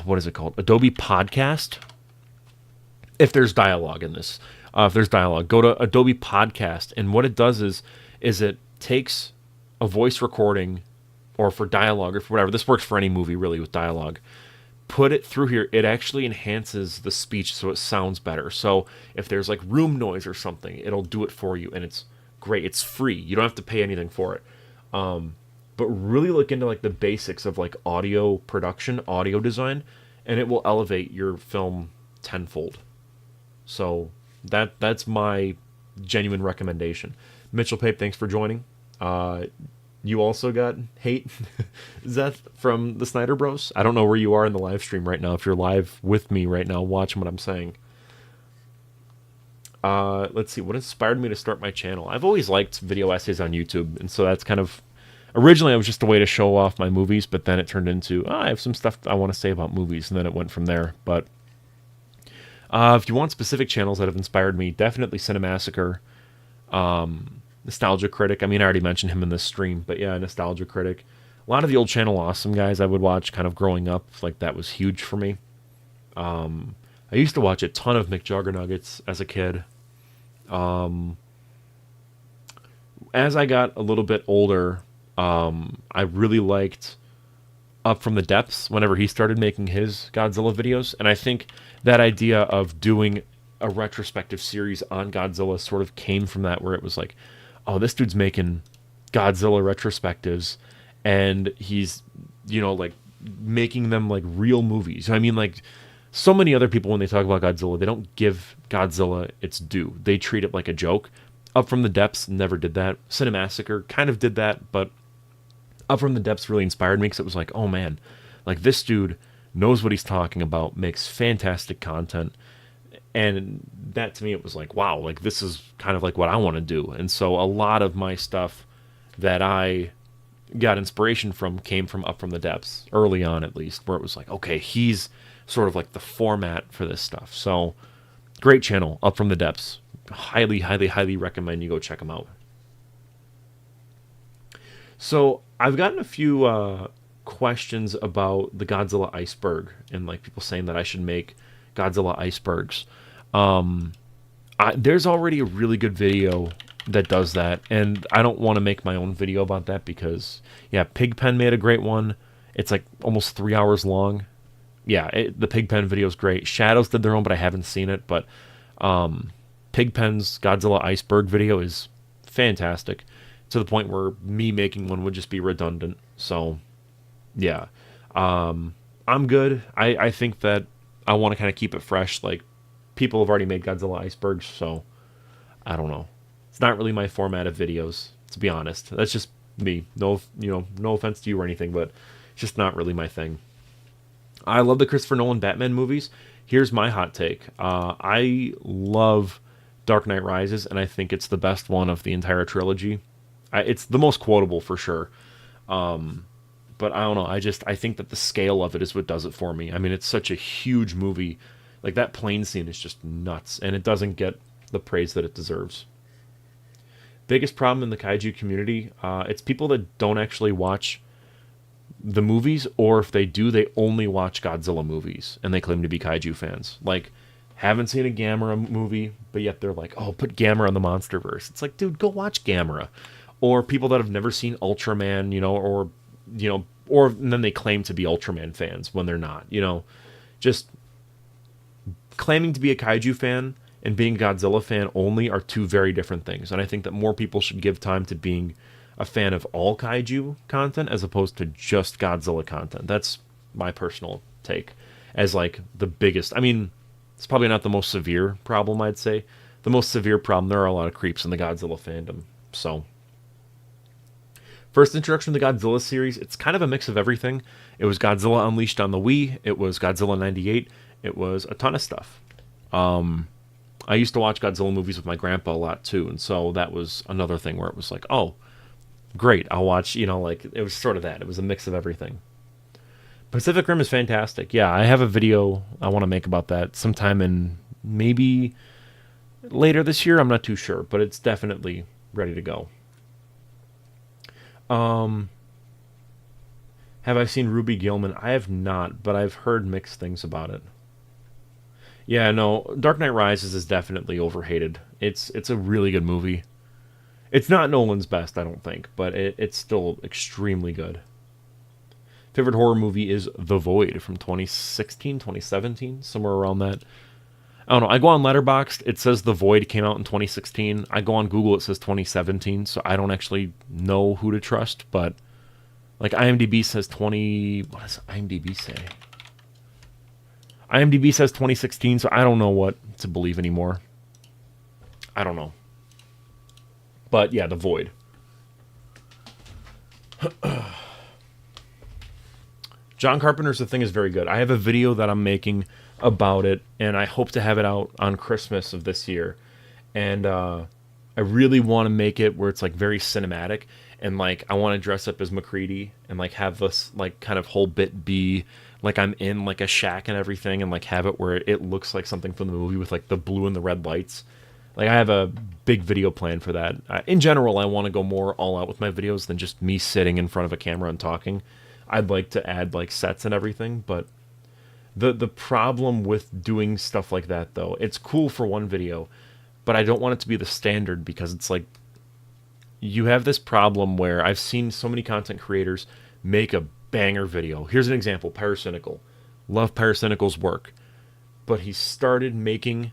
what is it called? Adobe Podcast. If there's dialogue in this, go to Adobe Podcast. And what it does is it takes a voice recording, or for dialogue or for whatever. This works for any movie really with dialogue. Put it through here, it actually enhances the speech so it sounds better. So if there's like room noise or something, it'll do it for you, and it's great. It's free. You don't have to pay anything for it. But really look into like the basics of like audio production, audio design, and it will elevate your film tenfold. So that's my genuine recommendation. Mitchell Pape, thanks for joining. You also got hate, Zeth, from the Snyder Bros. I don't know where you are in the live stream right now. If you're live with me right now, watching what I'm saying. Let's see. What inspired me to start my channel? I've always liked video essays on YouTube, and so that's kind of... Originally, it was just a way to show off my movies, but then it turned into, I have some stuff I want to say about movies, and then it went from there. But if you want specific channels that have inspired me, definitely Cinemassacre. Nostalgia Critic. I mean, I already mentioned him in this stream, but yeah, Nostalgia Critic. A lot of the old Channel Awesome guys I would watch kind of growing up. Like, that was huge for me. I used to watch a ton of McJuggernuggets as a kid. As I got a little bit older, I really liked Up From the Depths whenever he started making his Godzilla videos. And I think that idea of doing a retrospective series on Godzilla sort of came from that, where it was like, oh, this dude's making Godzilla retrospectives, and he's, like making them like real movies. I mean, like, so many other people, when they talk about Godzilla, they don't give Godzilla its due. They treat it like a joke. Up From the Depths never did that. Cinemassacre kind of did that, but Up From the Depths really inspired me, because it was like, oh man, like, this dude knows what he's talking about, makes fantastic content. And that, to me, it was like, wow, like, this is kind of like what I want to do. And so a lot of my stuff that I got inspiration from came from Up From the Depths, early on at least, where it was like, okay, he's sort of like the format for this stuff. So, great channel, Up From the Depths. Highly, highly, highly recommend you go check them out. So, I've gotten a few questions about the Godzilla iceberg, and like people saying that I should make Godzilla icebergs. There's already a really good video that does that, and I don't want to make my own video about that because, yeah, Pigpen made a great one. It's like almost 3 hours long. Yeah, the Pigpen video is great. Shadows did their own, but I haven't seen it. But Pigpen's Godzilla Iceberg video is fantastic, to the point where me making one would just be redundant. So, yeah. I'm good. I think that I want to kind of keep it fresh. Like, people have already made Godzilla Icebergs, so I don't know. It's not really my format of videos, to be honest. That's just me. No, no offense to you or anything, but it's just not really my thing. I love the Christopher Nolan Batman movies. Here's my hot take. I love Dark Knight Rises, and I think it's the best one of the entire trilogy. It's the most quotable for sure. But I don't know. I think that the scale of it is what does it for me. I mean, it's such a huge movie. Like, that plane scene is just nuts, and it doesn't get the praise that it deserves. Biggest problem in the kaiju community, it's people that don't actually watch the movies, or if they do, they only watch Godzilla movies, and they claim to be kaiju fans. Like, haven't seen a Gamera movie, but yet they're like, oh, put Gamera in the Monsterverse. It's like, dude, go watch Gamera. Or people that have never seen Ultraman, or and then they claim to be Ultraman fans when they're not, Just claiming to be a kaiju fan and being a Godzilla fan only are two very different things. And I think that more people should give time to being a fan of all kaiju content as opposed to just Godzilla content. That's my personal take as like the biggest. I mean, it's probably not the most severe problem, I'd say. The most severe problem, there are a lot of creeps in the Godzilla fandom. So, first introduction to the Godzilla series, it's kind of a mix of everything. It was Godzilla Unleashed on the Wii. It was Godzilla 98. It was a ton of stuff. I used to watch Godzilla movies with my grandpa a lot too, and so that was another thing where it was like, oh, great, I'll watch, like, it was sort of that. It was a mix of everything. Pacific Rim is fantastic. Yeah, I have a video I want to make about that sometime in maybe later this year. I'm not too sure, but it's definitely ready to go. Have I seen Ruby Gilman? I have not, but I've heard mixed things about it. Yeah, no, Dark Knight Rises is definitely overhated. It's a really good movie. It's not Nolan's best, I don't think, but it's still extremely good. Favorite horror movie is The Void from 2016, 2017, somewhere around that. I don't know. I go on Letterboxd, it says The Void came out in 2016. I go on Google, it says 2017, so I don't actually know who to trust, but like IMDb says what does IMDb say? IMDb says 2016, so I don't know what to believe anymore. I don't know. But yeah, The Void. John Carpenter's The Thing is very good. I have a video that I'm making about it, and I hope to have it out on Christmas of this year. And I really want to make it where it's like very cinematic, and like I want to dress up as MacReady and like have this like kind of whole bit be like I'm in like a shack and everything, and like have it where it looks like something from the movie with like the blue and the red lights. Like, I have a big video plan for that. In general, I want to go more all out with my videos than just me sitting in front of a camera and talking. I'd like to add like sets and everything, but the problem with doing stuff like that, though, it's cool for one video, but I don't want it to be the standard, because it's like you have this problem where I've seen so many content creators make a banger video. Here's an example, Paracynical. Love Paracynical's work, but he started making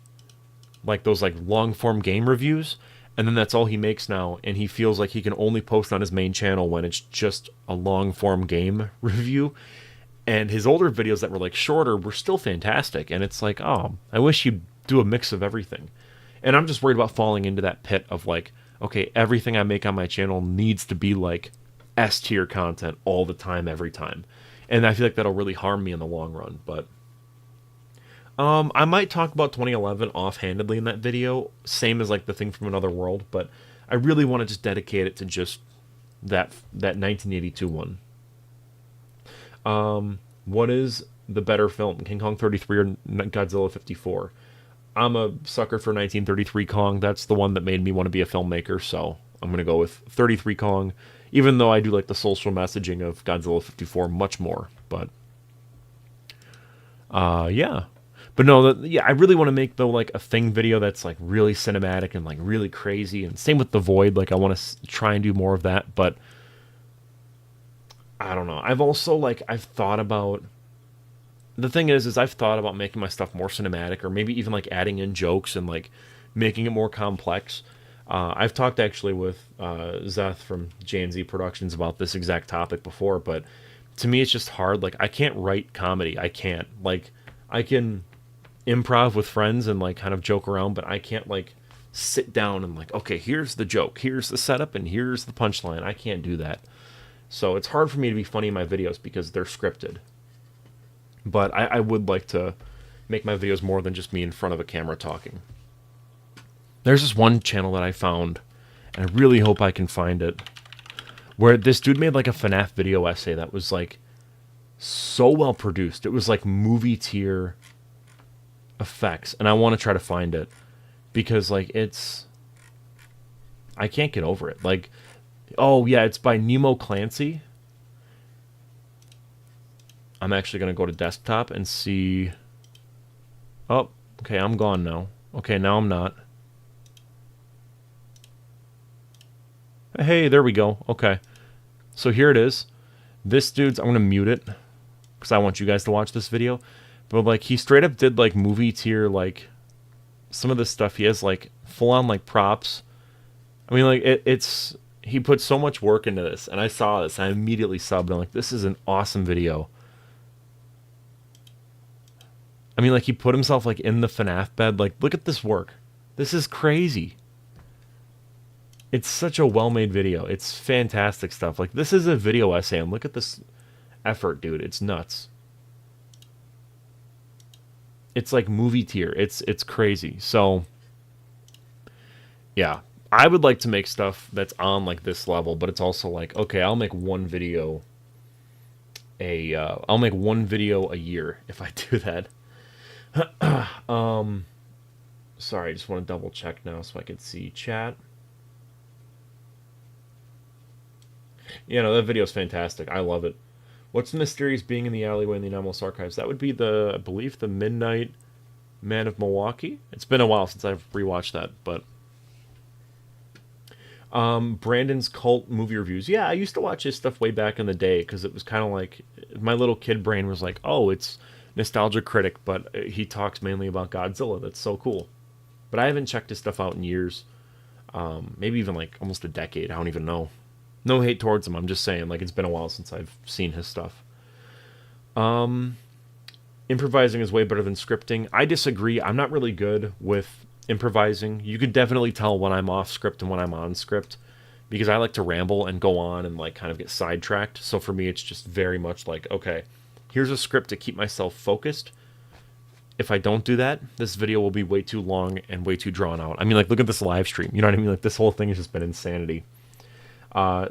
like those like long form game reviews, and then that's all he makes now, and he feels like he can only post on his main channel when it's just a long form game review. And his older videos that were like shorter were still fantastic, and it's like, oh, I wish you'd do a mix of everything. And I'm just worried about falling into that pit of like, okay, everything I make on my channel needs to be like S tier content all the time, every time, and I feel like that'll really harm me in the long run. But I might talk about 2011 offhandedly in that video, same as like The Thing from Another World, but I really want to just dedicate it to just that 1982 one. What is the better film, King Kong 33 or Godzilla 54? I'm a sucker for 1933 Kong. That's the one that made me want to be a filmmaker, so I'm going to go with 33 Kong, even though I do like the social messaging of Godzilla 54 much more. But yeah. But no, yeah, I really want to make, though, like a Thing video that's like really cinematic and like really crazy, and same with The Void. Like, I want to try and do more of that, but I don't know. I've also like I've thought about the thing is I've thought about making my stuff more cinematic, or maybe even like adding in jokes and like making it more complex. I've talked actually with Zeth from J&Z Productions about this exact topic before, but to me it's just hard. Like I can't write comedy. I can't like I can improv with friends and like kind of joke around, but I can't like sit down and like, okay, here's the joke, here's the setup, and here's the punchline. I can't do that. So it's hard for me to be funny in my videos because they're scripted. But I would like to make my videos more than just me in front of a camera talking. There's this one channel that I found, and I really hope I can find it, where this dude made like a FNAF video essay that was like so well produced. It was like movie tier effects, and I want to try to find it because like I can't get over it. Like, oh yeah, it's by Nemo Clancy. I'm actually going to go to desktop and see. Oh, okay, I'm gone now. Okay, now I'm not. Hey, there we go. Okay. So here it is. This dude's, I'm going to mute it because I want you guys to watch this video. But like he straight up did like movie tier, like some of this stuff. He has like full on like props. I mean, like it's he put so much work into this, and I saw this. I immediately subbed. I'm like, this is an awesome video. I mean, like, he put himself, like, in the FNAF bed. Like, look at this work. This is crazy. It's such a well-made video. It's fantastic stuff. Like, this is a video essay, and look at this effort, dude. It's nuts. It's, like, movie tier. It's crazy. So, yeah. I would like to make stuff that's on, like, this level, but it's also like, okay, I'll make one video I'll make one video a year if I do that. Sorry, I just want to double check now so I can see chat. Yeah, no, that video's fantastic. I love it. What's the mysterious being in the alleyway in the anomalous archives? That would be I believe, the Midnight Man of Milwaukee. It's been a while since I've rewatched that, but Brandon's cult movie reviews. Yeah, I used to watch his stuff way back in the day because it was kind of like my little kid brain was like, oh, it's nostalgia critic, but he talks mainly about Godzilla. That's so cool. But I haven't checked his stuff out in years. Maybe even like almost a decade. I don't even know. No hate towards him. I'm just saying, like, it's been a while since I've seen his stuff. Improvising is way better than scripting. I disagree. I'm not really good with improvising. You could definitely tell when I'm off script and when I'm on script, because I like to ramble and go on and like kind of get sidetracked. So for me, it's just very much like, okay, here's a script to keep myself focused. If I don't do that, this video will be way too long and way too drawn out. I mean, like, look at this live stream. You know what I mean? Like, this whole thing has just been insanity.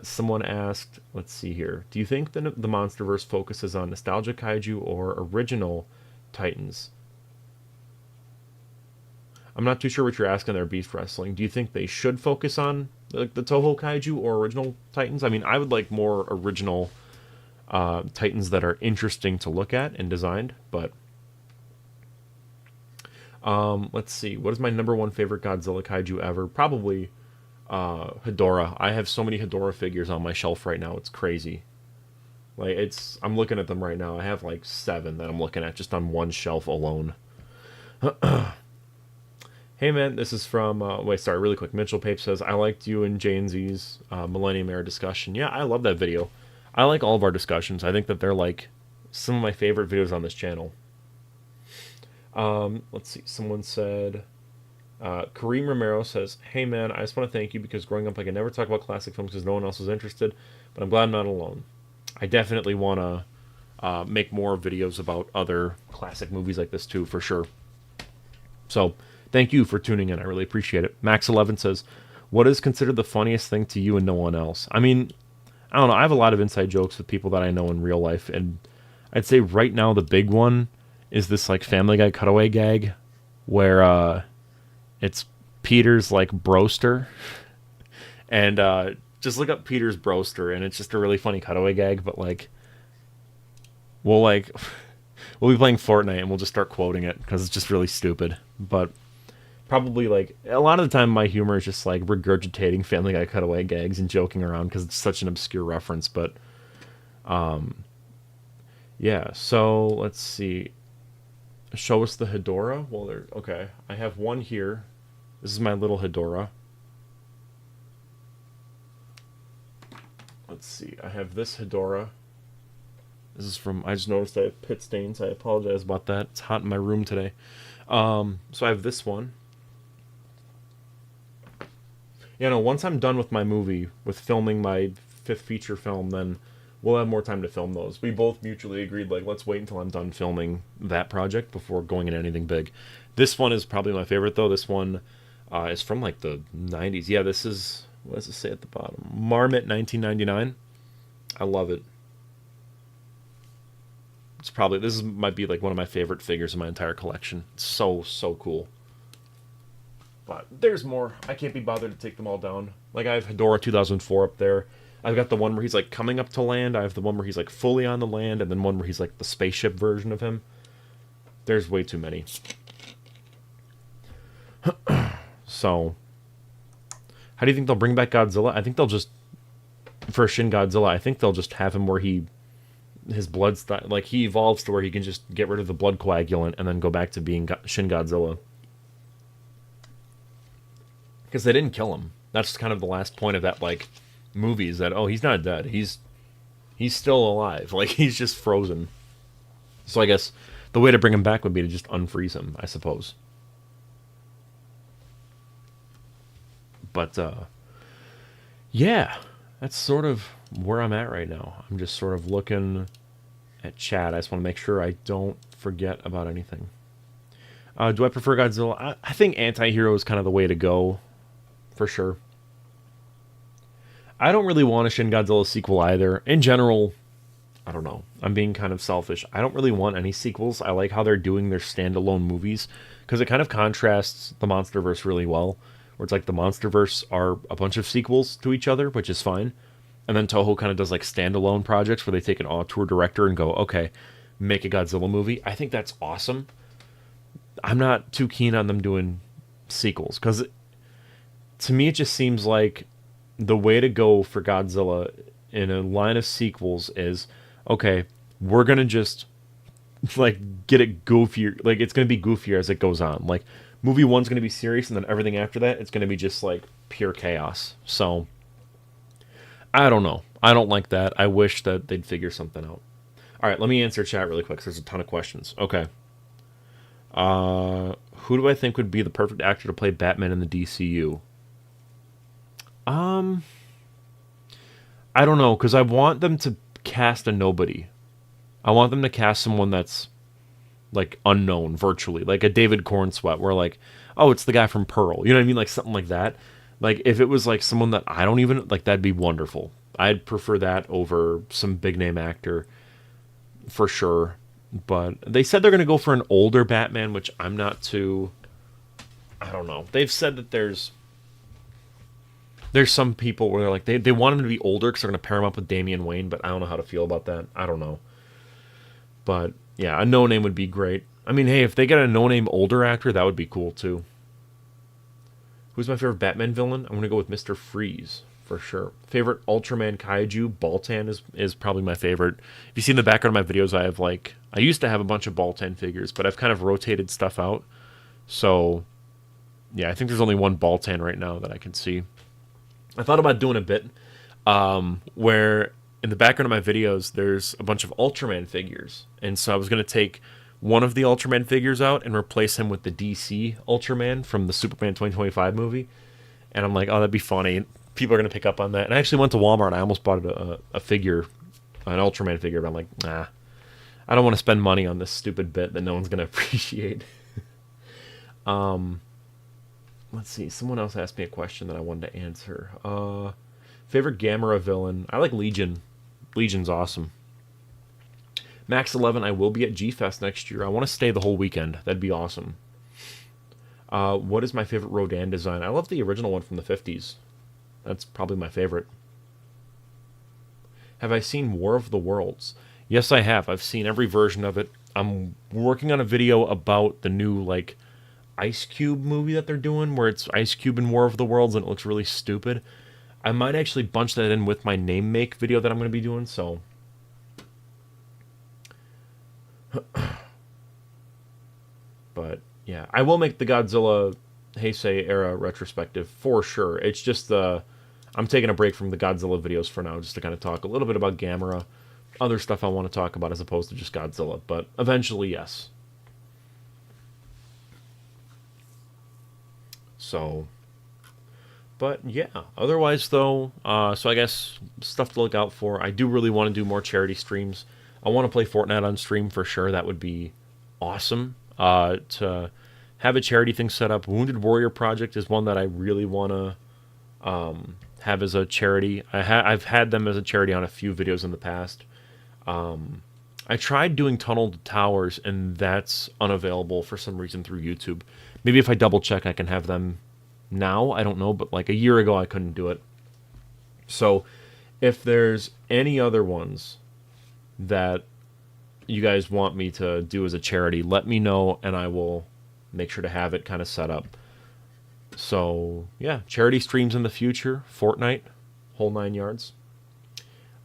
Someone asked, let's see here. Do you think the MonsterVerse focuses on nostalgia kaiju or original Titans? I'm not too sure what you're asking there, Beast Wrestling. Do you think they should focus on like the Toho kaiju or original Titans? I mean, I would like more original Titans that are interesting to look at and designed, but let's see. What is my #1 favorite Godzilla kaiju ever? Probably Hedorah. I have so many Hedorah figures on my shelf right now. It's crazy. Like, I'm looking at them right now. I have like 7 that I'm looking at just on one shelf alone. Hey man, this is from really quick. Mitchell Pape says, I liked you and J&Z's Millennium Era discussion. Yeah, I love that video. I like all of our discussions. I think that they're like some of my favorite videos on this channel. Let's see. Someone said, Kareem Romero says, hey man, I just want to thank you because growing up I could never talk about classic films because no one else was interested, but I'm glad I'm not alone. I definitely want to make more videos about other classic movies like this too, for sure. So, thank you for tuning in. I really appreciate it. Max11 says, what is considered the funniest thing to you and no one else? I mean, I don't know. I have a lot of inside jokes with people that I know in real life, and I'd say right now the big one is this like Family Guy cutaway gag where it's Peter's like broster, and just look up Peter's broster, and it's just a really funny cutaway gag. But like, we'll be playing Fortnite and we'll just start quoting it because it's just really stupid. But probably like a lot of the time my humor is just like regurgitating Family Guy cutaway gags and joking around because it's such an obscure reference. But Yeah, so let's see. Show us the Hedora. Well, there. Okay, I have one here. This is my little Hedora. Let's see. I have this Hedora. This is from. I just noticed I have pit stains. I apologize about that. It's hot in my room today. So I have this one. You know, once I'm done with my movie, with filming my 5th feature film, then we'll have more time to film those. We both mutually agreed, like, let's wait until I'm done filming that project before going into anything big. This one is probably my favorite, though. This one is from, like, the 90s. Yeah, this is, what does it say at the bottom? Marmot 1999. I love it. It's probably, might be, like, one of my favorite figures in my entire collection. It's so, so cool. But there's more. I can't be bothered to take them all down. Like, I have Hedora 2004 up there. I've got the one where he's, like, coming up to land. I have the one where he's, like, fully on the land. And then one where he's, like, the spaceship version of him. There's way too many. So, how do you think they'll bring back Godzilla? I think they'll just, for Shin Godzilla, I think they'll just have him where his blood, like, he evolves to where he can just get rid of the blood coagulant and then go back to being Shin Godzilla. Because they didn't kill him. That's kind of the last point of that, like, movie, is that, oh, he's not dead. He's still alive. Like, he's just frozen. So I guess the way to bring him back would be to just unfreeze him, I suppose. But, yeah, that's sort of where I'm at right now. I'm just sort of looking at chat. I just want to make sure I don't forget about anything. Do I prefer Godzilla? I think anti-hero is kind of the way to go, for sure. I don't really want a Shin Godzilla sequel either. In general, I don't know. I'm being kind of selfish. I don't really want any sequels. I like how they're doing their standalone movies, because it kind of contrasts the MonsterVerse really well, where it's like the MonsterVerse are a bunch of sequels to each other, which is fine. And then Toho kind of does like standalone projects where they take an auteur director and go, okay, make a Godzilla movie. I think that's awesome. I'm not too keen on them doing sequels, because to me it just seems like the way to go for Godzilla in a line of sequels is, okay, we're going to just, like, get it goofier. Like, it's going to be goofier as it goes on. Like, movie one's going to be serious, and then everything after that, it's going to be just, like, pure chaos. So, I don't know. I don't like that. I wish that they'd figure something out. All right, let me answer chat really quick, because there's a ton of questions. Okay. Who do I think would be the perfect actor to play Batman in the DCU? I don't know, because I want them to cast a nobody. I want them to cast someone that's, like, unknown, virtually. Like a David Cornsweet, where, like, oh, it's the guy from Pearl. You know what I mean? Like, something like that. Like, if it was, like, someone that I don't even, like, that'd be wonderful. I'd prefer that over some big-name actor, for sure. But they said they're going to go for an older Batman, which I'm not too... I don't know. They've said that there's some people where they're like, they want him to be older because they're going to pair him up with Damian Wayne, but I don't know how to feel about that. I don't know. But, yeah, a no-name would be great. I mean, hey, if they get a no-name older actor, that would be cool, too. Who's my favorite Batman villain? I'm going to go with Mr. Freeze, for sure. Favorite Ultraman Kaiju? Baltan is probably my favorite. If you see in the background of my videos, I have, like... I used to have a bunch of Baltan figures, but I've kind of rotated stuff out. So, yeah, I think there's only one Baltan right now that I can see. I thought about doing a bit where in the background of my videos, there's a bunch of Ultraman figures. And so I was going to take one of the Ultraman figures out and replace him with the DC Ultraman from the Superman 2025 movie. And I'm like, oh, that'd be funny. People are going to pick up on that. And I actually went to Walmart and I almost bought a figure, an Ultraman figure. But I'm like, nah, I don't want to spend money on this stupid bit that no one's going to appreciate. Let's see. Someone else asked me a question that I wanted to answer. Favorite Gamera villain? I like Legion. Legion's awesome. Max 11, I will be at G-Fest next year. I want to stay the whole weekend. That'd be awesome. What is my favorite Rodan design? I love the original one from the 50s. That's probably my favorite. Have I seen War of the Worlds? Yes, I have. I've seen every version of it. I'm working on a video about the new, like, Ice Cube movie that they're doing, where it's Ice Cube in War of the Worlds, and it looks really stupid. I might actually bunch that in with my name make video that I'm going to be doing, so But yeah, I will make the Godzilla Heisei era retrospective for sure. It's just I'm taking a break from the Godzilla videos for now, just to kind of talk a little bit about Gamera, other stuff I want to talk about as opposed to just Godzilla. But eventually, yes. So, but yeah, otherwise though, so I guess stuff to look out for. I do really want to do more charity streams. I want to play Fortnite on stream for sure. That would be awesome. To have a charity thing set up. Wounded Warrior Project is one that I really want to have as a charity. I've had them as a charity on a few videos in the past. I tried doing Tunnel to Towers, and that's unavailable for some reason through YouTube. Maybe if I double check, I can have them now. I don't know, but like a year ago, I couldn't do it. So if there's any other ones that you guys want me to do as a charity, let me know, and I will make sure to have it kind of set up. So yeah, charity streams in the future, Fortnite, whole 9 yards.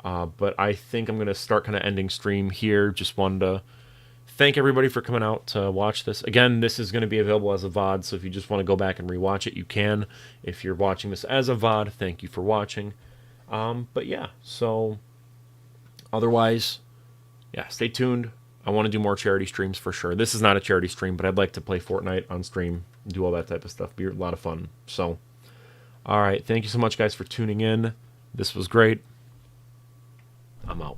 But I think I'm going to start kind of ending stream here. Just wanted to thank everybody for coming out to watch this. Again, this is going to be available as a VOD, so if you just want to go back and rewatch it, you can. If you're watching this as a VOD, thank you for watching. But yeah, so otherwise, yeah, stay tuned. I want to do more charity streams for sure. This is not a charity stream, but I'd like to play Fortnite on stream, do all that type of stuff. Be a lot of fun. So, all right, thank you so much, guys, for tuning in. This was great. I'm out.